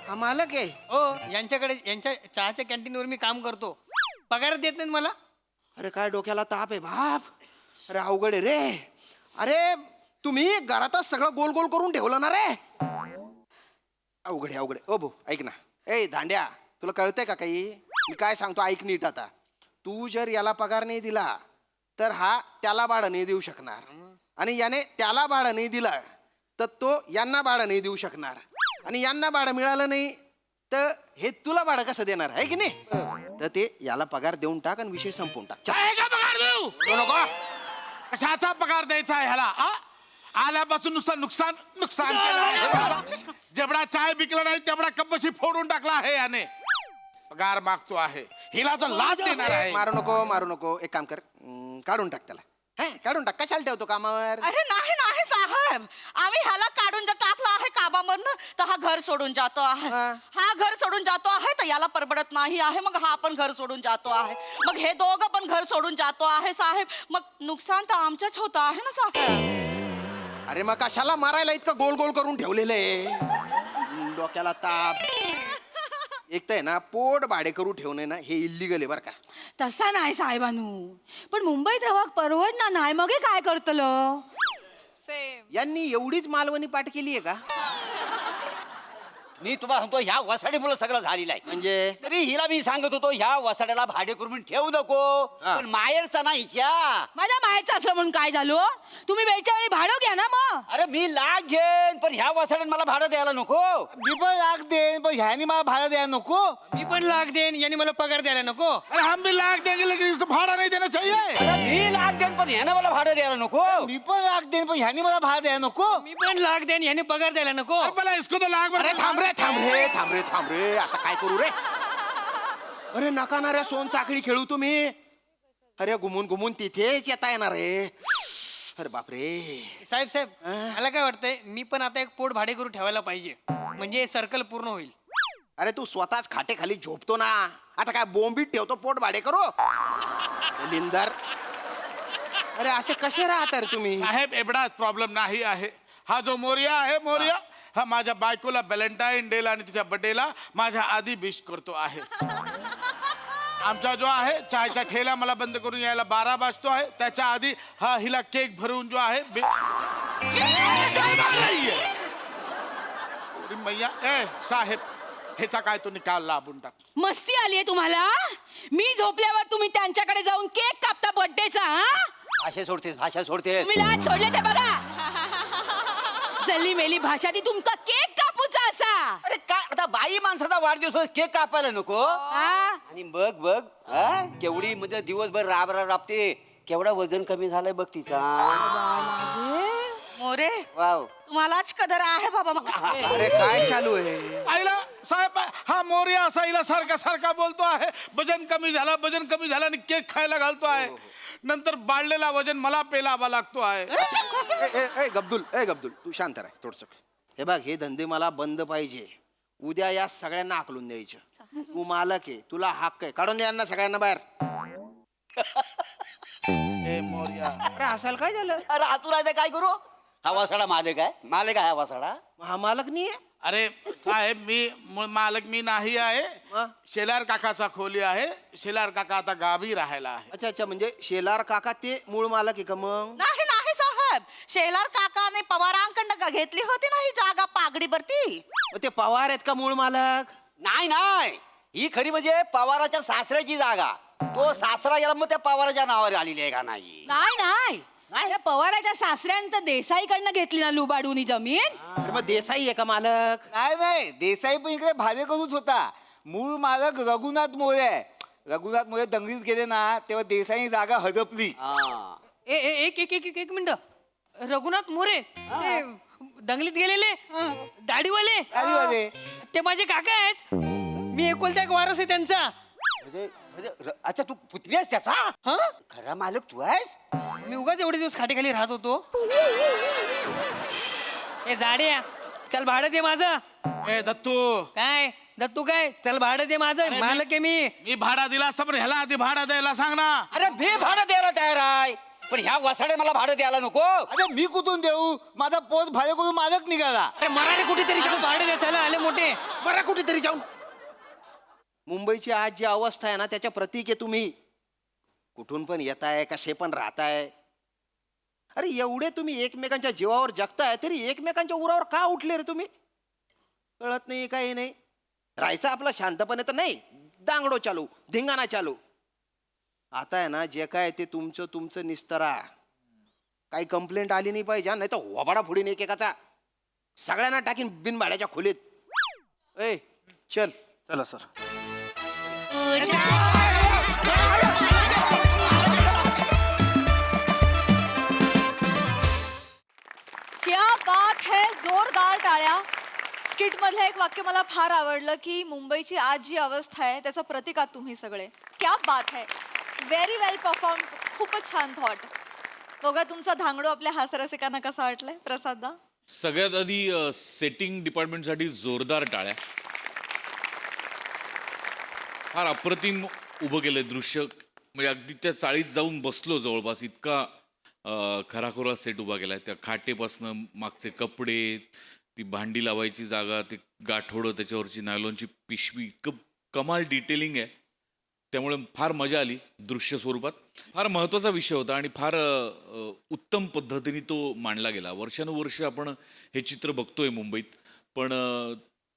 हा मालक आहे हो यांच्याकडे यांच्या चहाच्या कॅन्टीनवर मी काम करतो पगार देत नाहीत मला अरे काय डोक्याला ताप आहे बाप अरे अवघड आहे रे अरे तुम्ही घरातच सगळं गोल गोल करून ठेवलं ना रे अवघड आहे अवघड आहे ओ भाऊ ऐक ना ए धांड्या तुला कळतंय का काही मी काय सांगतो ऐक नीट आता तू जर याला पगार नाही दिला तर हा त्याला भाडं नाही देऊ शकणार आणि याने त्याला भाडं नाही दिला तर तो यांना भाडं नाही देऊ शकणार आणि यांना भाडं मिळालं नाही तर हे तुला भाडं कसं देणार आहे की नाही तर ते याला पगार देऊन टाक आणि विषय संपवून टाक चल. काय का पगार देऊ नको कशाचा पगार द्यायचा आहे ह्याला आ? आल्यापासून नुसतं नुकसान नुकसान केलं आहे. जेवढा चाय विकला नाही तेवढा कब्बशी फोडून टाकला आहे याने पगार मागतो आहे हिला तर लाच देणार आहे मारू नको एक काम कर काढून टाक त्याला काढून टाक कशाला ठेवतो कामावर अरे नाही नाही साहेब आम्ही ह्याला काढून जर टाकला आहे कामामधनं तर हा घर सोडून जातो आहे हा घर सोडून जातो आहे तर याला परवडत नाही आहे मग हा पण घर सोडून जातो आहे मग हे दोघं पण घर सोडून जातो आहे साहेब मग नुकसान तर आमच्याच होत आहे ना साहेब अरे मग कशाला मारायला इतकं गोल गोल करून ठेवलेलं आहे डोक्याला ताप एक तर आहे ना पोट भाडे करू ठेवणे ना हे इल्लीगल आहे बरं का तसा नाही साहेबानू पण मुंबईत रवाक परवडणार नाही मग हे काय करतलं सेम यांनी एवढीच मालवणी पाठ केली आहे का मी तुम्हाला सांगतो ह्या वसाडीमुळे सगळं झालेलं आहे म्हणजे तरी हिला मी सांगत होतो ह्या वसाड्याला भाडे करून ठेवू नको हा. पण माहेरचा ना हिच्या माझ्या माहेरचं असलं म्हणून काय झालं तुम्ही वेळच्या वेळी भाडं घ्या ना मग अरे मी लाख घेईन पण ह्या वसाड्यात मला भाडं द्यायला नको मी पण लाख देईन पण ह्यानी मला भाडं द्यायला नको मी पण लाख देईन यांनी मला पगार द्यायला नको अरे हम भी लाख देंगे लेकिन इसको भाड़ा नहीं देना चाहिए अरे मी लाख देईन पण ह्यानं मला भाडं द्यायला नको मी पण लाख देईन पण ह्यानी मला भाडं द्यायला नको मी पण लाख देईन यांनी पगार द्यायला नको अरे भला इसको तो लाख अरे थांब रे आता काय करू रे अरे नका ना रे सोन साखळी खेळू तुम्ही अरे घुमून तिथेच येता येणार रे अरे बापरे साहेब साहेब मला काय वाटतंय मी पण आता एक पोट भाडे करू ठेवायला पाहिजे म्हणजे सर्कल पूर्ण होईल अरे तू स्वतःच खाटे खाली झोपतो ना आता काय बोंबीत ठेवतो पोट भाडे करू लिंदर अरे असे कसे राहता रे तुम्ही साहेब एवढाच प्रॉब्लेम नाही आहे हा जो मोरिया आहे मोरिया हा माझ्या बायकोला व्हॅलेंटाईन डेला आणि तिच्या बर्थडेला माझ्या आधी विश करतो आहे आमचा जो आहे चायचा ठेला मला बंद करून यायला 12 वाजतो आहे त्याच्या आधी हा हिला केक भरून जो आहे मैया ए साहेब ह्याचा काय तो निकाल लाभून टाक मस्ती आली आहे तुम्हाला मी झोपल्यावर तुम्ही त्यांच्याकडे जाऊन केक कापता बर्थडेचा भाषा सोडतेस तुम्ही लाज सोडले ते बघा जल्ली मेली भाषा ती तुमका केक कापूचा असा अरे काय एखादा बाई माणसाचा वाढदिवस केक कापायला नको आणि बघ बघ हा? केवढी म्हणजे दिवसभर राबते केवढा वजन कमी झालंय बघ तिचा. मोरे वाव. तुम्हालाच कदर आहे बाबा. अरे काय चालू आहे? आईला साहेब हा मोर्या असा आईला सारखा सारखा बोलतो आहे वजन कमी झाला आणि केक खायला घालतो आहे. नंतर बाळलेला वजन मला पेलावा लागतो आहे. ए गब्दुल तू शांत राह थोडस. हे बघ हे धंदे मला बंद पाहिजे. उद्या या सगळ्यांना आकलून द्यायचं. तू मालक आहे तुला हक्क आहे काढून द्या यांना सगळ्यांना बाहेर. ए मोर्या अरे असाल काय झालं? अरे आतून आहे काय करू. हा वासाडा मालक आहे हा वासाडा. हा मालक नाही आहे. अरे साहेब मालक मी नाही आहे. हा? शेलार काकाचा खोली आहे. शेलार काका आता गावी राहायला आहे. अच्छा म्हणजे शेलार काका ते मूळ मालक आहे का मग? नाही नाही साहेब, शेलार काकाने पवारांकडनं घेतली होती ना ही जागा पागडीवरती. मग ते पवार आहेत का मूळ मालक? नाही ही खरी म्हणजे पवाराच्या सासऱ्याची जागा. तो सासरा गेला मग त्या पवाराच्या नावावर आलेली आहे का नाही. नाही त्या पवाराच्या सासऱ्यानं देसाईकडनं घेतली ना लुबाडून ही जमीन. अरे मग देसाई आहे का मालक? नाही देसाई पण इकडे भाडेकरूच होता. मूळ मालक रघुनाथ मोरे आहे. रघुनाथ मोरे दंगलीत गेले ना तेव्हा देसाई जागा हदपली. एक मिनिट. रघुनाथ मोरे ते दंगलीत गेलेले दाढीवाले दाढीवाले. ते माझे काका आहेत. मी एकुलता एक वारस आहे त्यांचा. अच्छा तू पुतणी आहेस त्याचा. हा खरा मालक तू आहेस. मी उगाच एवढे दिवस खाटेखाली राहत होतो. ए जाड्या चल भाडं दे माझं. ए दत्तू काय दत्तू काय चल भाडं दे माझं. मालक आहे मी भाडा दिला असता पण ह्याला आधी भाडा द्यायला सांग ना. अरे मी भाडं द्यायला तयार आहे पण ह्या वसाडे मला भाडं द्यायला नको. अरे मी कुठून देऊ. माझा पोट भाडे करून मालक निघाला. अरे मराठी कुठेतरी जाऊन भाडं दे. चला आले मोठे. बरं कुठेतरी जाऊन. मुंबईची आज जी अवस्था आहे ना त्याच्या प्रतीक आहे तुम्ही. कुठून पण येताय कसे पण राहताय. अरे एवढे तुम्ही एकमेकांच्या जीवावर जगताय तरी एकमेकांच्या उरावर का उठले रे तुम्ही? कळत नाही काही नाही. राहायचं आपलं शांतपणे तर नाही. दांगडो चालू धिंगाणा चालू. आता आहे ना जे काय ते तुमचं निस्तरा. काही कंप्लेंट आली नाही पाहिजे नाही तर वबाडा फोडीन एकेकाचा. सगळ्यांना टाकीन बिनभाड्याच्या खोलीत. ए चल. चला सर. क्या बात है. जोरदार टाळ्या. स्किट मधलं एक वाक्य मला फार आवडलं की मुंबईची आज जी अवस्था आहे त्याचं प्रतीक आहात तुम्ही सगळे. क्या बात है. व्हेरी वेल परफॉर्म. खूपच छान थॉट. बघा तुमचा धांगडो आपल्या हास्यरसिकांना कसा वाटलाय प्रसाददा. सगळ्यात आधी सेटिंग डिपार्टमेंटसाठी जोरदार टाळ्या. फार अप्रतिम उभं केलंय दृश्य. म्हणजे अगदी त्या चाळीत जाऊन बसलो जवळपास. इतका खराखुरा सेट उभा केलाय. त्या खाटेपासनं मागचे कपडे, ती भांडी लावायची जागा, ते गाठोडं, त्याच्यावरची नायलॉनची पिशवी, इतकं कमाल डिटेलिंग आहे. त्यामुळे फार मजा आली दृश्य स्वरूपात. फार महत्त्वाचा विषय होता आणि फार उत्तम पद्धतीने तो मांडला गेला. वर्षानुवर्ष आपण हे चित्र बघतोय मुंबईत पण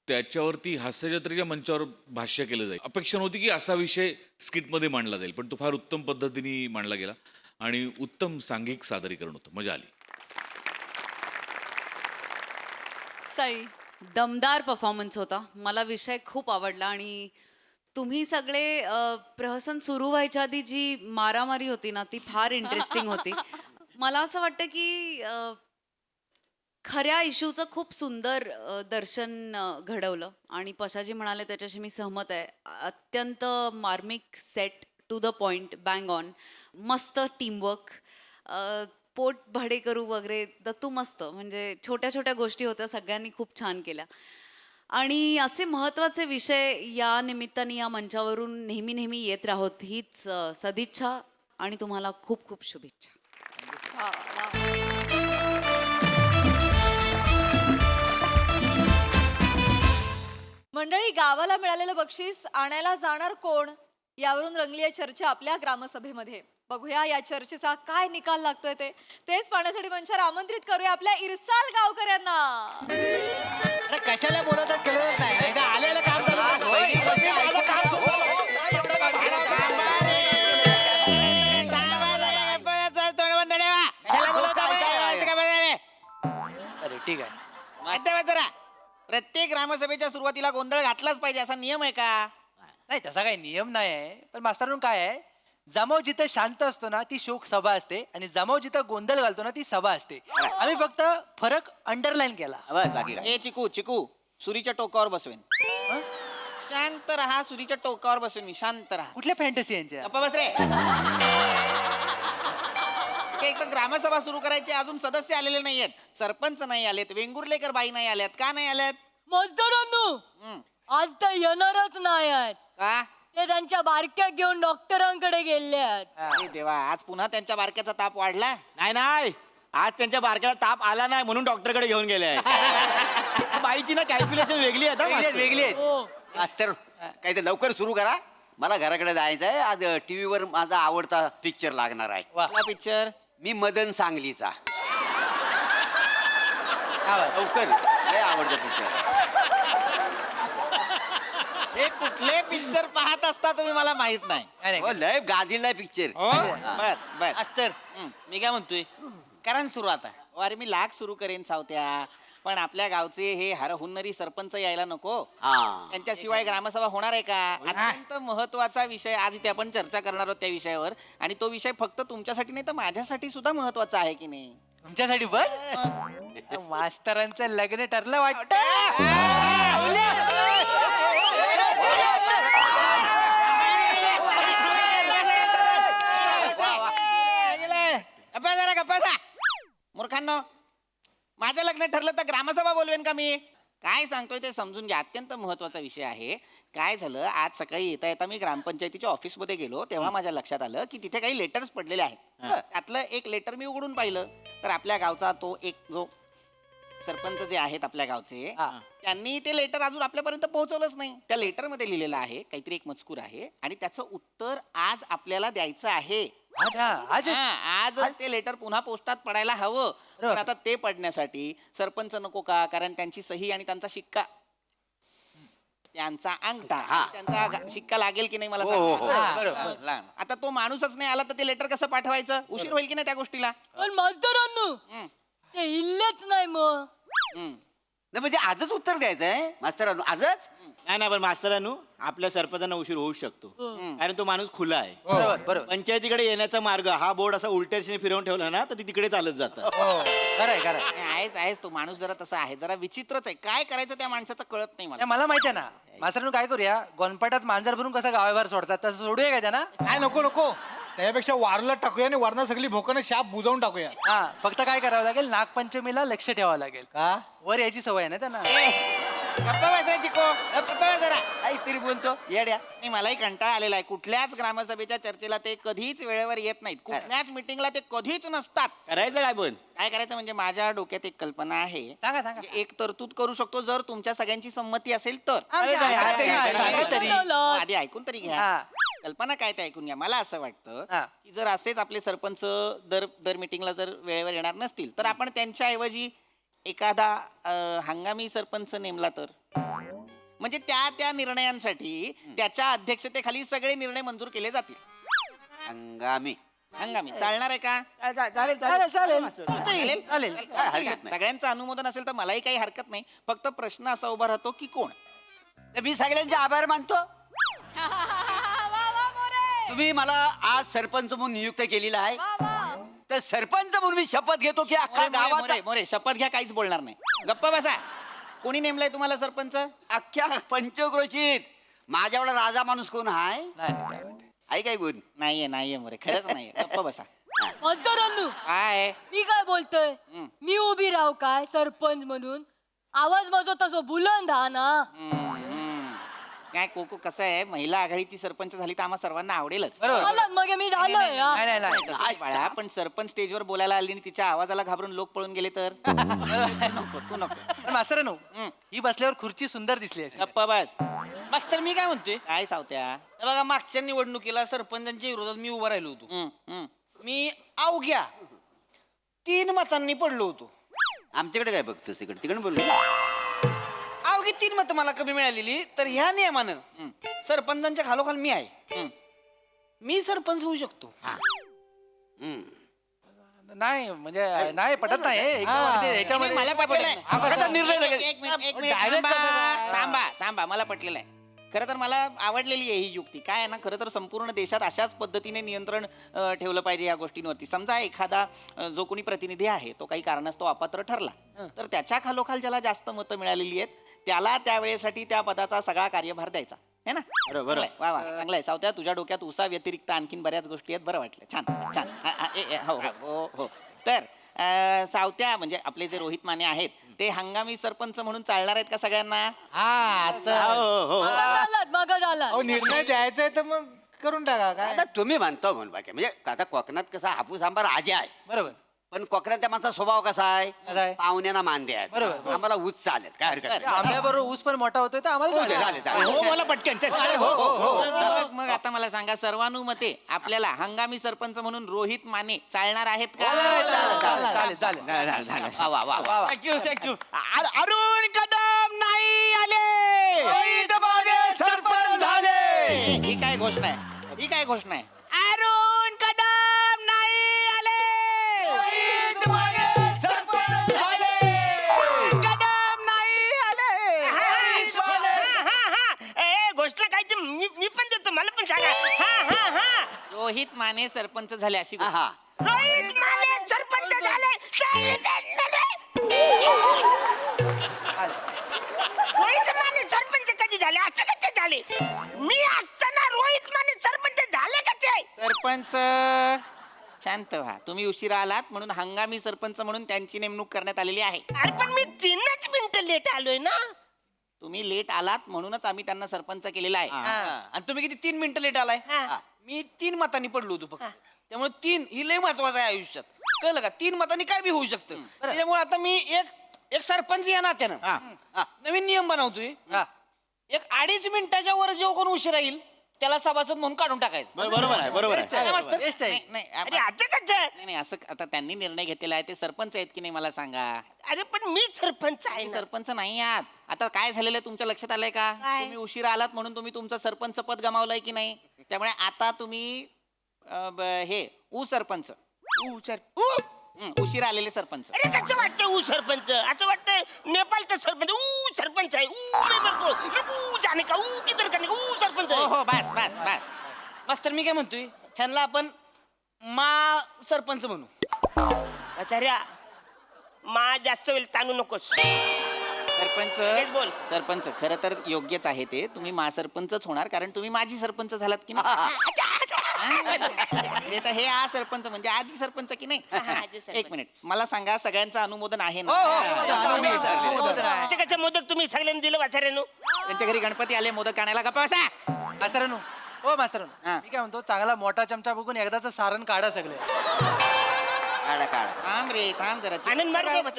त्याच्यावरती हास्यजत्रेच्या मंचावर भाष्य केलं जाईल. अपेक्षा नव्हती की असा विषय स्किटमध्ये मांडला जाईल पण तो फार उत्तम पद्धतीने मांडला गेला आणि उत्तम सांघिक सादरीकरण होतं. मजा आली. सई. दमदार परफॉर्मन्स होता. मला विषय खूप आवडला आणि तुम्ही सगळे प्रहसन सुरू व्हायच्या आधी जी मारामारी होती ना ती फार इंटरेस्टिंग होती. मला असं वाटतं की खऱ्या इश्यूचं खूप सुंदर दर्शन घडवलं आणि पशाजी म्हणाले त्याच्याशी मी सहमत आहे. अत्यंत मार्मिक set to the point bang on. मस्त टीमवर्क. पोट भाडेकरू वगैरे दत्तू मस्त. म्हणजे छोट्या छोट्या गोष्टी होत्या सगळ्यांनी खूप छान केल्या आणि असे महत्त्वाचे विषय या निमित्ताने या मंचावरून नेहमी नेहमी येत राहोत हीच सदिच्छा आणि तुम्हाला खूप खूप शुभेच्छा. वा, वा. मंडळी गावाला मिळालेलं बक्षीस आणायला जाणार कोण यावरून रंगली आहे चर्चा आपल्या ग्रामसभेमध्ये. बघूया या चर्चेचा काय निकाल लागतोय तेच पाहण्यासाठी मंचावर आमंत्रित करूया आपल्या इरसाल गावकऱ्यांना. कशाला बोलवतात कळत नाही. आलेलं काम अरे ठीक आहे. प्रत्येक ग्रामसभेच्या सुरुवातीला गोंधळ घातलाच पाहिजे असा नियम आहे का? नाही तसा काही नियम नाही आहे, पण मास्तरांनो काय आहे, जमाव जिथं शांत असतो ना ती शोक सभा असते आणि जमाव जिथं गोंधळ घालतो ना ती सभा असते. आम्ही फक्त फरक अंडरलाईन केला. बस बाकी काय? ए चिकू चिकू सुरीच्या टोकावर बसवेन. शांत राहा, सुरीच्या टोकावर बसवेन मी. शांत राहा. कुठल्या फॅन्टसी यांच्या? गप्पा बस रे. एक तर ग्रामसभा सुरू करायची, अजून सदस्य आलेले नाहीयेत, सरपंच नाही आलेत, वेंगुर्लेकर बाई नाही आल्यात. का नाही आल्यात? मजदूरांनो आज तर येणारच नाही आहेत. का? ते त्यांच्या बारक्या घेऊन डॉक्टरांकडे गेले आहेत. अरे देवा, आज पुन्हा त्यांच्या बारक्याचा ताप वाढला. नाही नाही, आज त्यांच्या बारक्याला ताप आला नाही म्हणून डॉक्टरकडे घेऊन गेले आहे. बाईची ना कॅल्क्युलेशन वेगळी आहे वेगळी आहेत, वेगळी आहेत. हो. मास्तर काही ते लवकर सुरू करा, मला घराकडे जायचं आहे. आज टीव्हीवर माझा आवडता पिक्चर लागणार आहे. कुठला पिक्चर? मी मदन सांगलीचा. आवाज. लवकर, लय आवडतं पिक्चर. हे कुठले पिक्चर पाहत असता तुम्ही मला माहित नाही. नाही, हो, लय गादिला पिक्चर. बर बर. अस्तर मी काय म्हणतोय, कारण सुरू आता. अरे मी लाख सुरू करेन सावत्या, पण आपल्या गावचे हे हरहुन्नरी सरपंच यायला नको. त्यांच्याशिवाय ग्रामसभा होणार आहे का? अत्यंत महत्वाचा विषय आज इथे आपण चर्चा करणार आहोत त्या विषयावर, आणि तो विषय फक्त तुमच्यासाठी नाही तर माझ्यासाठी सुद्धा महत्वाचा आहे की नाही? तुमच्यासाठी बर मास्तरांचं लग्न ठरलं वाटतं. मूर्खांनो, माझं लग्न ठरलं तर ग्रामसभा बोलवेन का मी? काय सांगतोय ते समजून घ्या, अत्यंत महत्वाचा विषय आहे. काय झालं, आज सकाळी येता येता मी ग्रामपंचायतीच्या ऑफिसमध्ये गेलो, तेव्हा माझ्या लक्षात आलं की तिथे काही लेटर्स पडलेले आहेत. त्यातलं एक लेटर मी उघडून पाहिलं, तर आपल्या गावचा तो एक जो सरपंच जे आहेत आपल्या गावचे, त्यांनी ते लेटर अजून आपल्यापर्यंत पोहोचवलंच नाही. त्या लेटरमध्ये लिहिलेलं आहे, काहीतरी एक मजकूर आहे, आणि त्याचं उत्तर आज आपल्याला द्यायचं आहे. आज ते लेटर पुन्हा पोस्टात पडायला हवं. पण आता ते पडण्यासाठी सरपंच नको का? कारण त्यांची सही आणि त्यांचा शिक्का, त्यांचा अंगठा, त्यांचा शिक्का लागेल की नाही मला सांगा. आता तो माणूसच नाही आला तर ते लेटर कसं पाठवायचं? उशीर होईल की नाही त्या गोष्टीला? पण मजदूरांनो ते इल्लेच नाही मग. नाही म्हणजे आजच उत्तर द्यायचं आहे मास्तरांनो, आजच? नाही ना, पण मास्तरांनो आपल्या सरपंचांना उशीर होऊ शकतो, कारण तो माणूस खुला आहे. बरोबर. पंचायतीकडे येण्याचा मार्ग हा बोर्ड असा उलट्या दिशेने फिरवून ठेवला ना तर ती तिकडे चालत जातं. आहेच तो माणूस जरा तसा आहे, जरा विचित्रच आहे. काय करायचं त्या माणसाचं कळत नाही मला. मला माहिती आहे ना मास्तरांनो, काय करूया, गोनपाटात मांजर भरून कसं गावाबाहेर सोडतात तसं सोडूया का त्यांना? काय नको नको, त्यापेक्षा वारला टाकूया आणि वरना सगळी भोकानं शाप बुजावून टाकूया. हा, फक्त काय करावं लागेल, नागपंचमीला लक्ष ठेवावं लागेल. का? वर यायची सवय आहे ना त्यांना. गप्पा बसायची को, गप्पा बस जरा. काहीतरी बोलतो येड्या. नाही, मलाही कंटाळा आलेला आहे. कुठल्याच ग्रामसभेच्या चर्चेला ते कधीच वेळेवर येत नाहीत, कुठल्याच मिटिंगला ते कधीच नसतात. करायचं काय पण? काय करायचं म्हणजे माझ्या डोक्यात एक कल्पना आहे. सांगा सांगा. म्हणजे एक तरतूद करू शकतो जर तुमच्या सगळ्यांची संमती असेल तर. आधी ऐकून तरी घ्या. कल्पना काय ते ऐकून घ्या. मला असं वाटतं की जर असेच आपले सरपंच दर मिटिंगला जर वेळेवर येणार नसतील तर आपण त्यांच्याऐवजी एखादा हंगामी सरपंच नेमला तर, म्हणजे त्या निर्णयांसाठी त्याच्या अध्यक्षतेखाली सगळे निर्णय मंजूर केले जातील. हंगामी चालणार आहे का? चालेल. सगळ्यांचं अनुमोदन असेल तर मलाही काही हरकत नाही. फक्त प्रश्न असा उभा राहतो की कोण? मी सगळ्यांचे आभार मानतो. तुम्ही मला आज सरपंच म्हणून नियुक्त केलेला आहे, तर सरपंच म्हणून मी शपथ घेतो की अख्खा गावात. मोरे शपथ घ्या, काहीच बोलणार नाही. गप्पा बसा. कोणी नेमलाय तुम्हाला सरपंच? अख्ख्या पंचक्रोशीत माझ्या एवढा राजा माणूस कोण आहे काय गुण? नाहीये मोरे, खरंच नाहीये. गप्पा बसा. मजदूरांनो काय मी काय बोलतोय, मी उभी राहू काय सरपंच म्हणून? आवाज माझा तसो बुलंद हा ना. काय कोको, कसं आहे, महिला आघाडीची सरपंच झाली तर आम्हा सर्वांना आवडेलच. मग मी झालोय. बाळा, पण सरपंच स्टेजवर बोलायला आली आणि तिच्या आवाजाला घाबरून लोक पळून गेले तर? तू नको. पण मास्तरांनो, ही बसल्यावर खुर्ची सुंदर दिसली आहे. गप्पा बस. मास्तर मी काय म्हणतोय, काय सावत्या? हे बघा, मागच्या निवडणुकीला सरपंचांच्या विरोधात मी उभा राहिलो होतो. मी अवघ्या 3 मतांनी पडलो होतो. आमच्याकडे काय बघतोस, तिकडे बोललो. अवघी 3 मतं मला कमी मिळालेली, तर ह्या नियमानं सरपंचांच्या खालोखाल मी आहे, मी सरपंच होऊ शकतो. नाही म्हणजे नाही पटत नाही एकदम अगदी ह्याच्यामध्ये मला पटलेलं आहे. आता निर्णय लगेच. एक मिनिट Direct थांबा मला पटलेलं आहे. खरं तर मला आवडलेली आहे ही युक्ती. काय आहे ना, खरं तर संपूर्ण देशात अशाच पद्धतीने नियंत्रण ठेवलं पाहिजे या गोष्टींवरती. समजा एखादा जो कोणी प्रतिनिधी आहे तो काही कारणास्तव अपात्र ठरला तर त्याच्या खालोखाल ज्याला जास्त मतं मिळालेली आहेत त्याला त्यावेळेसाठी त्या पदाचा सगळा कार्यभार द्यायचा है ना. बरोबर वा वा चांगलं आहे सावत्या. तुझ्या डोक्यात उसा व्यतिरिक्त आणखीन बऱ्याच गोष्टी आहेत. बरं वाटलं. छान छान. हो हो हो. तर सावत्या म्हणजे आपले जे रोहित माने आहेत ते हंगामी सरपंच म्हणून चालणार आहेत का सगळ्यांना? मग झालं अहो निर्णय द्यायचा आहे तर मग करून टाका काय. आता तुम्ही म्हणतो म्हणून बाकी म्हणजे आता कोकणात कसा हापूस आंबार आजी आहे, बरोबर पण कोकणात त्या माणसाचा स्वभाव कसा आहे, कसा आहे? पाहुण्यांना मान द्यायचा. बरोबर. आम्हाला ऊस चालेल, काय हरकत नाही. आंब्याबरोबर ऊस पण मोठा होतोय तर आम्हाला चालेल, चालेल. चालेल. हो मला पटकन मग आता मला सांगा सर्वानुमते आपल्याला हंगामी सरपंच म्हणून रोहित माने चालणार आहेत का? चालेल चालेल झालं. वा वा वा वा. थँक्यू अरुण कदम नाही आले सरपंच झाले. ही काय घोषणा आहे? ही काय घोषणा आहे? अरुण कदम नाही आले कदम नाही आले घोषणा काय मी पण देतो मला पण सांगा. रोहित माने सरपंच झाले अशी घोषणा. हा रोहित माने सरपंच झाले. रोहित माने सरपंच कधी झाले? असं कसे झाले? मी असताना रोहित माने सरपंच झाले कसे? सरपंच शांत व्हा. तुम्ही उशिरा आलात म्हणून हंगामी सरपंच म्हणून त्यांची नेमणूक करण्यात आलेली आहे. अरे पण मी 3च मिनिटं लेट आलोय ना. तुम्ही लेट आलात म्हणूनच आम्ही त्यांना सरपंच केलेला आहे. आणि तुम्ही किती 3 मिनिटं लेट आलाय? मी 3 मतांनी पडलो होतो फक्त. त्यामुळे 3 ही लय महत्वाचं आहे आयुष्यात. कळलं का? 3 मतांनी काय बी होऊ शकतं. त्याच्यामुळे आता मी एक सरपंच या नात्यानं नवीन नियम बनवतोय. एक 2.5 मिनिटाच्या वर जो कोण उशिरा येईल त्याला सभासद म्हणून काढून टाकायचं. बरोबर आहे बरोबर Best आहे, आहे. best आहे. नाही, अरे आता कसं? नाही असं आता त्यांनी निर्णय घेतलेला आहे. ते सरपंच आहेत की नाही मला सांगा. अरे पण मी सरपंच आहे तुम्ही ना. सरपंच नाही आहात. आता काय झालेलं आहे तुमच्या लक्षात आलंय का? तुम्ही उशिरा आलात म्हणून तुम्ही तुमचं सरपंच पद गमावलंय की नाही. त्यामुळे आता तुम्ही हे सरपंच उशिरा आलेले सरपंच. अरे कसं वाटतं सरपंच? असं वाटतं नेपाळचं सरपंच सरपंच आहे. मेंबर को जाणे का किधर करणे का सरपंच हो आहे. हो बस बस बस. मास्तर मी काय म्हणतोय ह्यांना आपण मा सरपंच म्हणू. आचार्या मा जास्त वेळ ताणू नकोस. हेच बोल. सरपंच खरं तर योग्यच आहे ते. तुम्ही महासरपंचच होणार कारण तुम्ही माझी सरपंच झालात की नाही. ते तर हे आ सरपंच म्हणजे आजी सरपंच की नाही. एक मिनिट मला सांगा सगळ्यांचं अनुमोदन आहे ना? कसं मोदक तुम्ही सगळ्यांनी दिलं वाचाऱ्यानो. त्यांच्या घरी गणपती आले मोदक आणायला गप्पा बसा. मास्तरांनो हो मास्तरांनो हा. मी काय म्हणतो चांगला मोठा चमचा बघून एकदाच सारण काढा सगळे. काढा काढा. थांब रे थांब जरा. आनंद मार्ग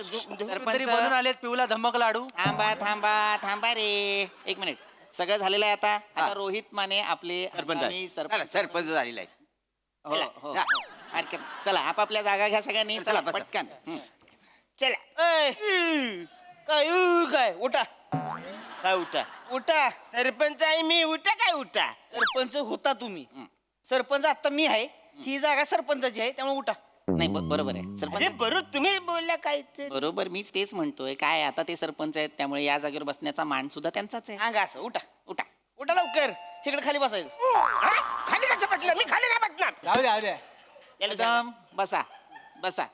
तरी बनून आलेत पिवला धम्मक लाडू. थांबा थांबा थांबा रे एक मिनिट. सगळं झालेलं आहे आता. आता रोहित माने आपले हंगामी चला, सरपंच झालेला आहे. हो हो हो. हरकत. चला आपापल्या जागा घ्या सगळ्यांनी. चला बसा. पटकन. चला काय उठा काय उठा सरपंच आहे मी. उठा काय उठा. सरपंच होता तुम्ही. सरपंच आता मी आहे. ही जागा सरपंचाची आहे त्यामुळे उठा. नाही बरोबर आहे अरे सरपंच. बरोबर तुम्ही बोलल्या काय ते. बरोबर मीच तेच म्हणतोय. काय आता ते सरपंच आहेत त्यामुळे या जागेवर बसण्याचा मान सुद्धा त्यांचाच आहे. अंग असं उठा उठा उठा लवकर. इकडे खाली बसायचं. खाली कसं बसणार? मी खाली नाही बसणार. जाऊ द्या याला सांगा. एकदम बसा बसा.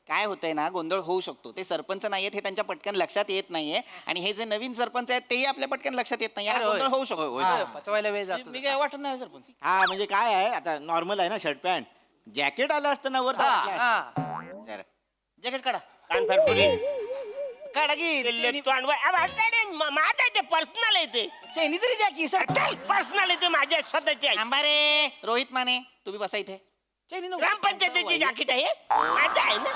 काय होतंय ना गोंधळ होऊ शकतो. ते सरपंच नाहीयेत हे त्यांच्या पटकन लक्षात येत नाहीये आणि हे जे नवीन सरपंच आहेत तेही आपल्या पटकन लक्षात येत नाही. हा गोंधळ होऊ शकतो. पचवायला वेळ जातो. मी काय वाटत नाही सरपंच. हा म्हणजे काय आहे आता नॉर्मल आहे ना शर्ट पॅन्ट. जॅकेट आलं असतं ना वर तर जॅकेट काढा. कान फार फुरी काढा की माझा ते पर्सनल आहे ते. चैनी तरी द्या की सर. चल पर्सनल आहे ते माझ्या स्वतःचे आहे. थांबा रे रोहित माने तुम्ही बसा इथे. चैनी ग्रामपंचायतीची जॅकेट आहे माझं आहे ना.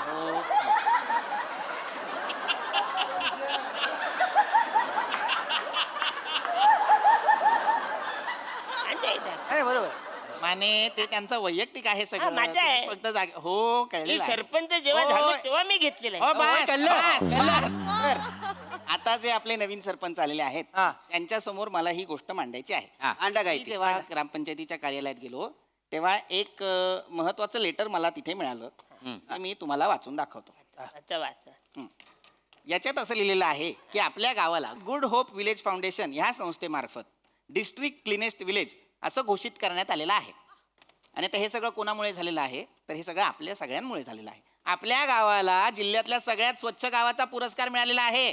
नाही बरोबर. माने ते त्यांचं वैयक्तिक आहे हा, सगळं. माझं आहे. तुम्ही फक्त जागे हो मी कळलेलं आहे. सरपंच जेव्हा हो, झालो हो. तेव्हा मी घेतलेलं हो, आहे. बस. आता जे आपले नवीन सरपंच आलेले आहेत हा. त्यांच्या समोर मला ही गोष्ट मांडायची आहे. अंडा मी जेव्हा ग्रामपंचायतीच्या कार्यालयात गेलो तेव्हा एक महत्वाचं लेटर मला तिथे मिळालं ते मी तुम्हाला वाचून दाखवतो. अच्छा वाचा. याच्यात असं लिहिलेलं आहे की आपल्या गावाला गुड होप विलेज फाउंडेशन ह्या संस्थेमार्फत डिस्ट्रिक्ट क्लिनेस्ट विलेज असं घोषित करण्यात आलेलं आहे. आणि आता हे सगळं कोणामुळे झालेलं आहे तर हे सगळं आपल्या सगळ्यांमुळे झालेलं आहे. आपल्या गावाला जिल्ह्यातल्या सगळ्यात स्वच्छ गावाचा पुरस्कार मिळालेला आहे.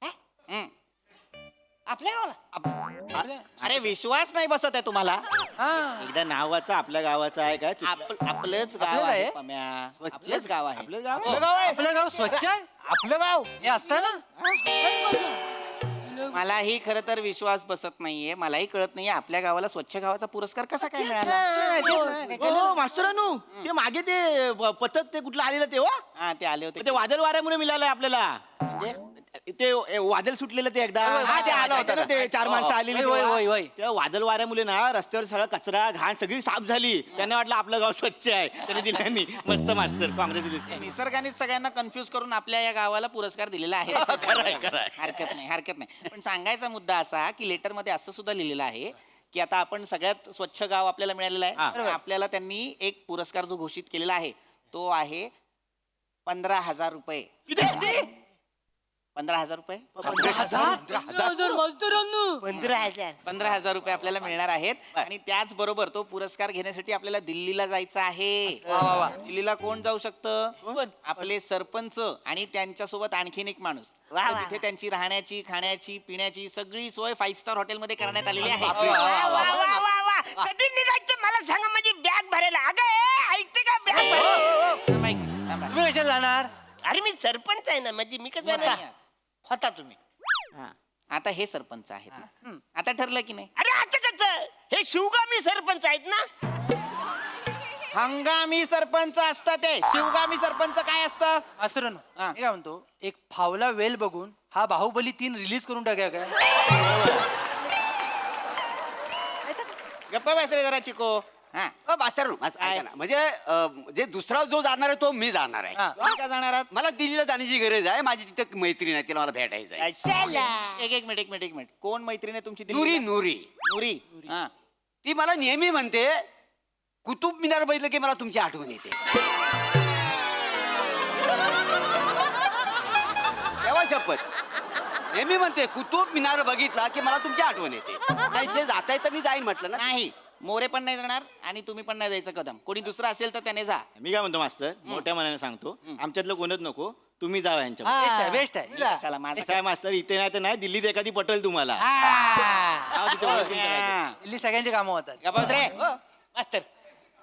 हं. आपल्या गावाला अरे विश्वास नाही बसत आहे तुम्हाला? एकदा नावाचं आपल्या गावाचं आहे का आपलंच गाव आपलंच आहे आहे? पम्या. आपलंच गाव आहे. आपलं गाव आपलं गाव आहे आपलं गाव स्वच्छ आहे आपलं गाव हे असतं ना. मलाही खरं तर विश्वास बसत नाहीये. मलाही कळत नाहीये आपल्या गावाला स्वच्छ गावाचा पुरस्कार कसा काय मिळाला. हो मास्तरानू ते मागे ते पथक ते कुठलं आलेलं तेव्हा हा ते आले होते. ते वादळ वाऱ्यामुळे मिळालंय आपल्याला. ते वादळ सुटलेलं ते एकदा हा, ते आलं होतं ना ते 4 माणसं आलेली होय, तेव्हा. होय, होय. त्या वादळ वाऱ्यामुळे ना रस्त्यावर सगळा कचरा घाण सगळी साफ झाली. त्यांना वाटलं आपलं गाव स्वच्छ आहे त्याने दिल्यानी मस्त मास्तर काँग्रेस निसर्गानेच सगळ्यांना कन्फ्युज करून आपल्या या गावाला पुरस्कार दिलेला आहे. हरकत नाही हरकत नाही. पण सांगायचा मुद्दा असा की लेटर मध्ये असं सुद्धा लिहिलेलं आहे की आता आपण सगळ्यात स्वच्छ गाव आपल्याला मिळालेलं आहे. आपल्याला त्यांनी एक पुरस्कार जो घोषित केलेला आहे तो आहे 15,000 रुपये. 15,000 रुपये 15,000 रुपये आपल्याला मिळणार आहेत. आणि त्याचबरोबर तो पुरस्कार घेण्यासाठी आपल्याला दिल्लीला जायचं आहे. दिल्लीला कोण जाऊ शकतं? आपले सरपंच आणि त्यांच्यासोबत आणखीन एक माणूस. तिथे त्यांची राहण्याची खाण्याची पिण्याची सगळी सोय 5 स्टार हॉटेलमध्ये करण्यात आलेली आहे. कधी निघायचं मला सांगा माझी बॅग भरायला. अगं ऐकते का बॅग? तुम्ही कशाला जाणार? अरे मी सरपंच आहे ना म्हणजे मी कसं जाणार? होता तुम्ही. आता हे सरपंच आहेत ना. आता ठरलं की नाही? अरे आता कसं हे शिवगामी सरपंच आहेत ना. हंगामी सरपंच असतं ते. शिवगामी सरपंच काय असतं? असं हा. मी काय म्हणतो एक फावला वेल बघून हा बाहुबली 3 रिलीज करून टाकूया काय? गप्पा बस रे जरा चिको. हा म्हणजे जे दुसरा जो जाणार आहे तो मी जाणार आहे. तुम्ही का जाणार आहात? मला दिल्लीला जाण्याची गरज आहे. माझी तिथे मैत्रीण आहे तिला मला भेटायचं आहे. एक मिनिट कोण मैत्रीण आहे तुमची? नूरी नूरी नुरी. हा. ती मला नेहमी म्हणते कुतुब मिनार बघितलं की मला तुमची आठवण येते. तेव्हा शपथ नेहमी म्हणते कुतुब मिनार बघितला की मला तुमची आठवण येते. नाही जाताय तर मी जाईन म्हटलं ना. नाही मोरे पण नाही जाणार आणि तुम्ही पण नाही जायचं कदम. कोणी दुसरं असेल तर त्याने जा. मी काय म्हणतो मास्तर मोठ्या मनाने सांगतो आमच्यातलं कोणच नको तुम्ही जावा यांच्या. बेस्ट आहे चला माझं काय मास्तर इथे नाही तर नाही दिल्लीत एखादी पटेल तुम्हाला. जावा तिथे ओळखून टाकायचं. दिल्ली सगळ्यांची कामं होतात. गप्पा रे. मास्तर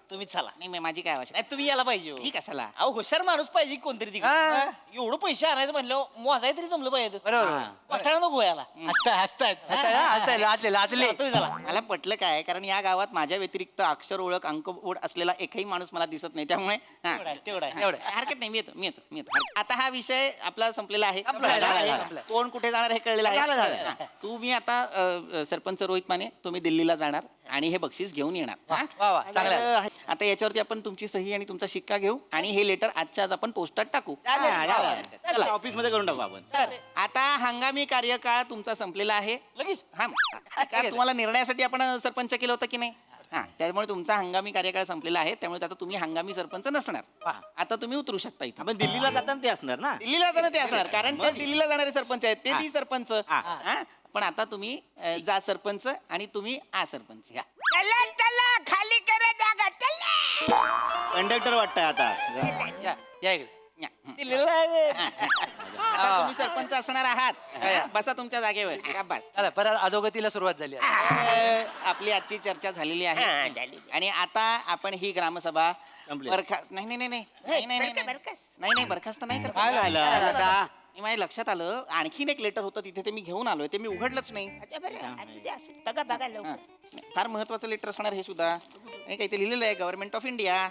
तुम्ही चला. नाही माझी काय आवश्यक नाही तुम्ही याला पाहिजे हो. ठीक कशाला? अहो हुशार माणूस पाहिजे कोणतरी तिकडे. एवढं पैसे आणायचं म्हणलं मोजाय तरी जमलं पाहिजे. बरोबर पठाण नको याला. लाजले. तुम्ही चला. मला पटलं काय कारण या गावात माझ्या व्यतिरिक्त अक्षर ओळख अंक ओढ असलेला एकही माणूस मला दिसत नाही. त्यामुळे हा. तेवढा आहे. एवढं हरकत नाही. मी येतो. आता हा विषय आपला संपलेला आहे. संपला. कोण कुठे जाणार हे कळलेलं आहे. हा. तुम्ही आता सरपंच रोहित माने तुम्ही दिल्लीला जाणार आणि हे बक्षीस घेऊन येणार. हा? वा वा चांगलं आहे. आता याच्यावरती आपण तुमची सही आणि तुमचा शिक्का घेऊ आणि हे लेटर आजच्या आज आपण पोस्टात टाकू. चला ऑफिस मध्ये करून टाकू आपण. तर आता हंगामी कार्यकाळ तुमचा संपलेला आहे. लगेच हा का तुम्हाला निर्णयासाठी आपण सरपंच केलं होतं की नाही? हा त्यामुळे तुमचा हंगामी कार्यकाळ संपलेला आहे. त्यामुळे आता तुम्ही हंगामी सरपंच नसणार. आता तुम्ही उतरू शकता इथून. आपण दिल्लीला जाताना ते असणार ना. दिल्लीला जाणं ते असणार कारण ते दिल्लीला जाणारे सरपंच आहेत. ते ती सरपंच. हा? पण आता तुम्ही जा सरपंच आणि तुम्ही आ सरपंच. या खाली करा जागा. कंडक्टर वाटतंय आता. या इकडे. या. दिल्लीला आहे. आता तुम्ही सरपंच असणार आहात. बसा तुमच्या जागेवर. का बस. चला परत अधोगतीला सुरुवात झाली आहे. आपली आजची चर्चा झालेली आहे आणि आता आपण ही ग्रामसभा बरखास्त नाही बरखास्त नाही करता. माझ्या लक्षात आलं आणखीन एक लेटर होतं तिथे ते मी घेऊन आलोय ते मी उघडलंच नाही. हा. फार महत्वाचं लेटर असणार हे सुद्धा. हे काही ते लिहिलेलं आहे गव्हर्नमेंट ऑफ इंडिया.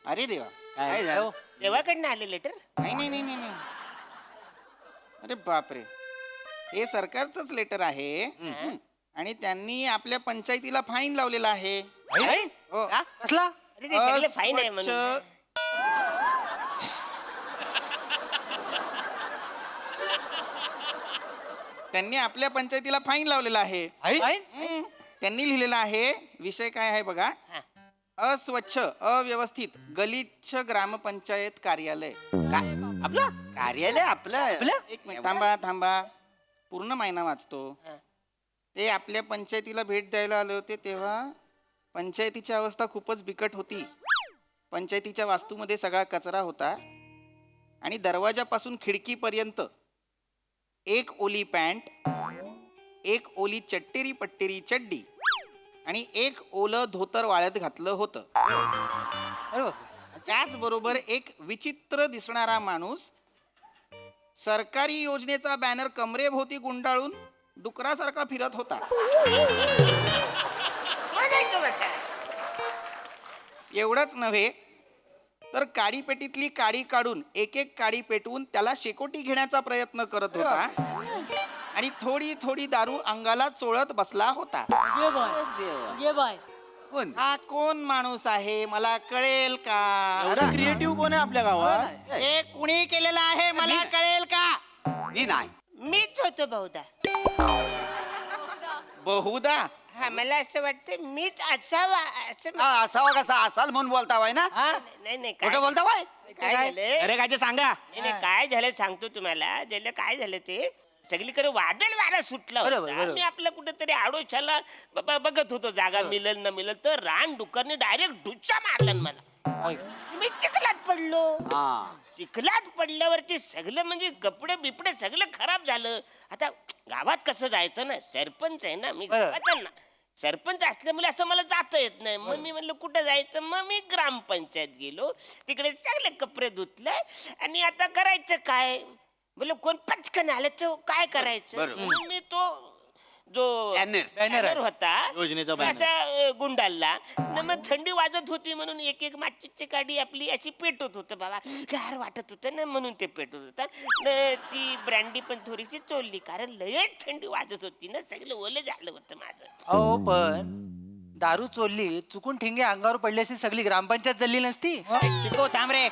अरे देवा. काय झालं? देवाकडनं आले लेटर. नाही अरे बापरे हे सरकारचंच लेटर आहे. आणि त्यांनी आपल्या पंचायतीला फाईन लावलेला आहे. हो. कसला? अरे ते सगळे फाईन आहे म्हणून. अस्वच्छ- त्यांनी आपल्या पंचायतीला फाईन लावलेला आहे. त्यांनी लिहिलेला आहे, विषय काय आहे बघा, अस्वच्छ अव्यवस्थित गलिच्छ ग्रामपंचायत कार्यालय. आपलं कार्यालय आपलं एक मिनिट थांबा पूर्ण महिना वाचतो. ते आपल्या पंचायतीला भेट द्यायला आले होते तेव्हा पंचायतीची अवस्था खूपच बिकट होती. पंचायतीच्या वास्तूमध्ये सगळा कचरा होता आणि दरवाजापासून खिडकीपर्यंत एक ओली पॅन्ट, एक ओली चट्टेरी पट्टेरी चड्डी आणि एक ओलं धोतर वाळत घातलं होतं. त्याचबरोबर एक विचित्र दिसणारा माणूस सरकारी योजनेचा बॅनर कमरेभोवती गुंडाळून डुकरासारखा फिरत होता. एवढंच नव्हे तर काडीपेटीतली काडी काढून एक एक काडी पेटवून त्याला शेकोटी घेण्याचा प्रयत्न करत होता आणि थोडी थोडी दारू अंगाला चोळत बसला होता. हा कोण माणूस आहे मला कळेल का? क्रिएटिव्ह कोण आहे आपल्या गावात? हे कुणी केलेलं आहे मला कळेल का? मी नाही. मीच होतो बहुधा. बहुधा हा मला असं वाटतं मीच असावा असं. असावा कसा असाल म्हणून बोलता वाय ना? नाही कुठं बोलता वाय? काय झालं? अरे काय ते सांगा. नाही काय झालं सांगतो तुम्हाला. ज्याला काय झालं ते सगळीकडे वादळ वारा सुटला होता. मी आपलं कुठेतरी आडोशाला बघत होतो जागा मिळेल न मिळेल तर रान डुकरने डायरेक्ट डुच्चा मारला मला. मी चिखलात पडलो. चिखलात पडल्यावरती सगळं म्हणजे कपडे बिपडे सगळं खराब झालं. आता गावात कसं जायचं ना, सरपंच आहे ना मी गावाचा ना, सरपंच असल्यामुळे असं मला जाता येत नाही. मग मी म्हणलं कुठं जायचं, मग मी ग्रामपंचायत गेलो. तिकडे चांगले कपडे धुतले आणि आता करायचं काय, बोल कोण पचकन आलं तर काय करायचं. मी तो जो बॅनर होता योजनेचा बॅनर असा गुंडाळला. मग थंडी वाजत होती म्हणून एक एक माचीची काडी आपली अशी पेटत होतं बाबा, गार वाटत होतं ना म्हणून ते पेटत होतं. ती ब्रँडी पण थोडीशी चोलली कारण लयच थंडी वाजत होती ना, सगळं ओलं झालं होतं माझं. अहो पण दारू चोरली चुकून ठिंगे अंगावर पडली असती सगळी ग्रामपंचायत जल्ली नसती. चिको थांब रे,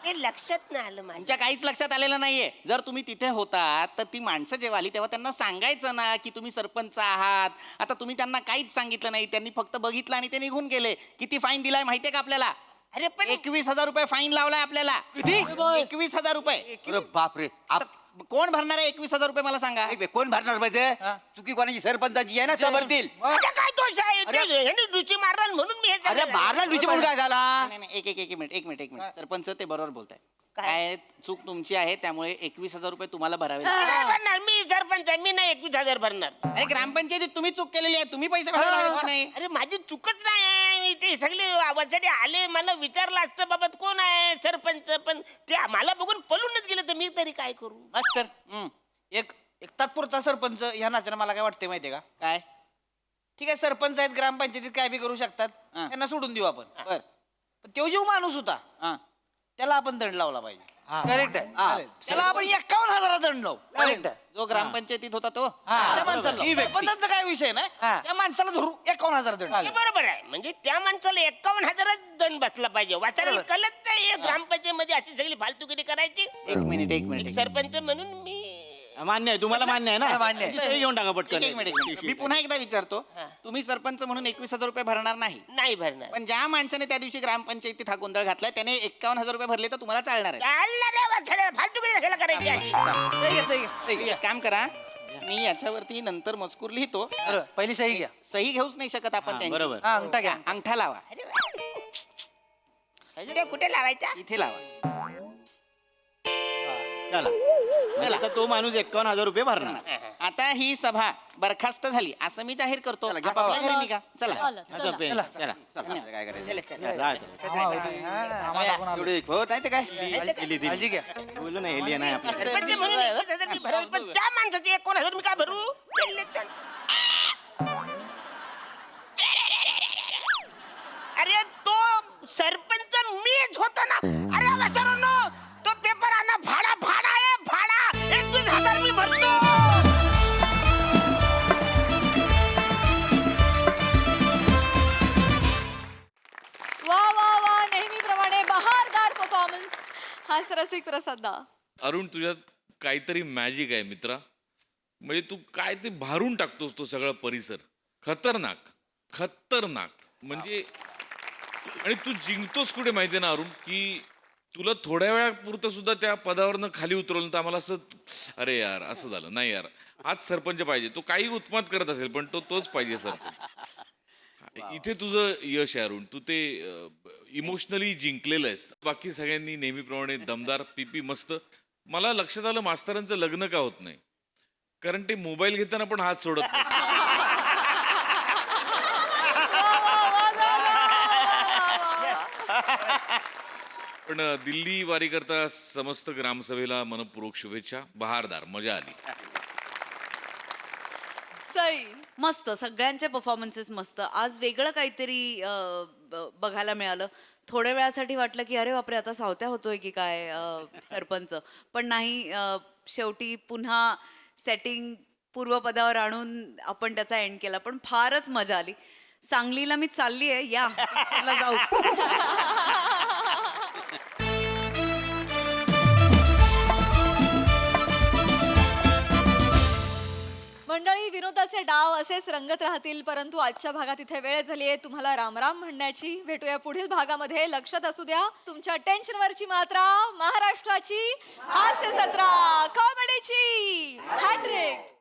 ते लक्षात नाही आलं माझ्या. तुमच्या काहीच लक्षात आलेलं नाहीये. जर तुम्ही तिथे होता तर ती माणसं जेव्हा आली तेव्हा त्यांना सांगायचं ना की तुम्ही सरपंच आहात. आता तुम्ही त्यांना काहीच सांगितलं नाही, त्यांनी फक्त बघितलं आणि ते निघून गेले. किती फाईन दिलाय माहितीये का आपल्याला? अरे पण 21,000 रुपये फाईन लावलाय आपल्याला. 21,000 रुपये. अरे बापरे. कोण भरणार आहे 21,000 रुपये मला सांगा? कोण भरणार पाहिजे? चुकी कोणाची सरपंचाची आहे ना, त्या भरतील. आता काय दोष आहे? ह्याने डुची मारला म्हणून मी हे अरे झालं. मारला डुची म्हणून काय झाला? नाही, नाही, एक मिनिट सरपंच ते बरोबर बोलताय. काय चूक तुमची आहे त्यामुळे 21,000 रुपये तुम्हाला भरावे लागतील. नाही भरणार, मी सरपंच आहे, मी नाही 21,000 भरणार. अरे ग्रामपंचायतीत तुम्ही चूक केलेली आहे, तुम्ही पैसे भरावे नाही. अरे माझी चुकच नाही आहे. मी ते सगळे आवाजाने आले, मला विचारलं असतं बाबा कोण आहे सरपंच, पण ते मला बघून पळूनच गेलं तर मी तरी काय करू. मास्तर एक तात्पुरता सरपंच ह्या नात्यानं मला काय वाटतंय माहितीये का? काय? ठीक आहे सरपंच आहेत, ग्रामपंचायतीत काय बी करू शकतात, त्यांना सोडून देऊ आपण. पण तो जो माणूस होता त्याला आपण दंड लावला पाहिजे. करेक्ट आहे. त्याला आपण 51,000 दंड लावू. करेक्ट आहे. जो ग्रामपंचायतीत होता तो त्या माणसाला लावू. सरपंचाचा काय विषय नाही, त्या माणसाला धरू 51,000 दंड. हे बरोबर आहे. म्हणजे त्या माणसाला 51,000 दंड बसला पाहिजे. वाचायला कळत नाही ग्रामपंचायत मध्ये अशी सगळी फालतुगिरी करायची. एक मिनिट एक सरपंच म्हणून मी मान्य आहे तुम्हाला, मान्य आहे ना? मान्य आहे. सही घेऊन टाका पटकन. एक मिनिट मी पुन्हा एकदा विचारतो. तुम्ही सरपंच म्हणून 21,000 रुपये भरणार नाही, नाही भरणार. पण ज्या माणसाने त्या दिवशी ग्रामपंचायतीत हा गोंधळ घातलाय त्याने 51,000 रुपये भरले तर तुम्हाला चालणार आहे. चालणार आहे वाचायला, फालतुगिरी कशाला करायची अशी? सही घे. एक काम करा, मी याच्यावरती नंतर मजकूर लिहितो. बरोबर, पहिली सही घ्या. सही घेऊच नाही शकत आपण त्यांची. बरोबर. हा, अंगठा घ्या. अंगठा लावा, कुठे लावायचा? इथे लावा. चला आता तो माणूस 51,000 रुपये भरणार. आता ही सभा बरखास्त झाली असं मी जाहीर करतो. आपापल्या घरी निघा. चला असं पे- चला काय करायचं? जा, चला. एवढे हो नाही तर काय काळजी घ्या. बोलू नाही एलियन आहे आपल्या. सरपंच म्हणून 21,000 मी भरावे, पण त्या माणसाचे 51,000 मी काय भरू? अरे तो सरपंच मीच होतो ना. अरे वासरांनो, तो पेपर आणा, भाडा आहे भाडा. 21,000 मी भरतो. वा वा वा, नेहमीप्रमाणे बहारदार परफॉर्मन्स हास्यरसिक प्रसाद दा. अरुण तुझ्यात काहीतरी मॅजिक आहे मित्रा. म्हणजे तू काय ते भारून टाकतोस तो सगळा परिसर. खतरनाक खतरनाक म्हणजे. आणि तू जिंकतोस कुठे माहितीये ना अरुण, की तुला थोड्या वेळापुरतं सुद्धा त्या पदावरनं खाली उतरवलं तर आम्हाला असं अरे यार असं झालं. नाही यार आज सरपंच पाहिजे. तो काही उत्मात करत असेल पण तोच पाहिजे सरपंच. इथे तुझं यश आहे अरुण. तू ते इमोशनली जिंकलेलं आहेस. बाकी सगळ्यांनी नेहमीप्रमाणे दमदार पीपी मस्त. मला लक्षात आलं मास्तरांचं लग्न का होत नाही, कारण ते मोबाईल घेताना पण हात सोडत नाही. पण दिल्ली वारी करता समस्त ग्रामसभेला मनपूर्वक शुभेच्छा. बहारदार, मजा आली. सई मस्त, सगळ्यांचे परफॉर्मन्सेस मस्त. आज वेगळं काहीतरी बघायला मिळालं. थोड्या वेळासाठी वाटलं की अरे बापरे आता सावत्या होतोय की काय सरपंच, पण नाही. शेवटी पुन्हा सेटिंग पूर्वपदावर आणून आपण त्याचा एंड केला. पण फारच मजा आली. सांगलीला मी चालली आहे, या पिक्चरला जाऊ. मंडळी, विनोदाचे डाव असेच रंगत राहतील, परंतु आजच्या भागात इथे वेळ झाली आहे तुम्हाला रामराम म्हणण्याची. भेटूया पुढील भागामध्ये. लक्षात असू द्या तुमच्या टेन्शनवरची मात्रा, महाराष्ट्राची हास्य सत्रा, कॉमेडीची हॅट्रिक.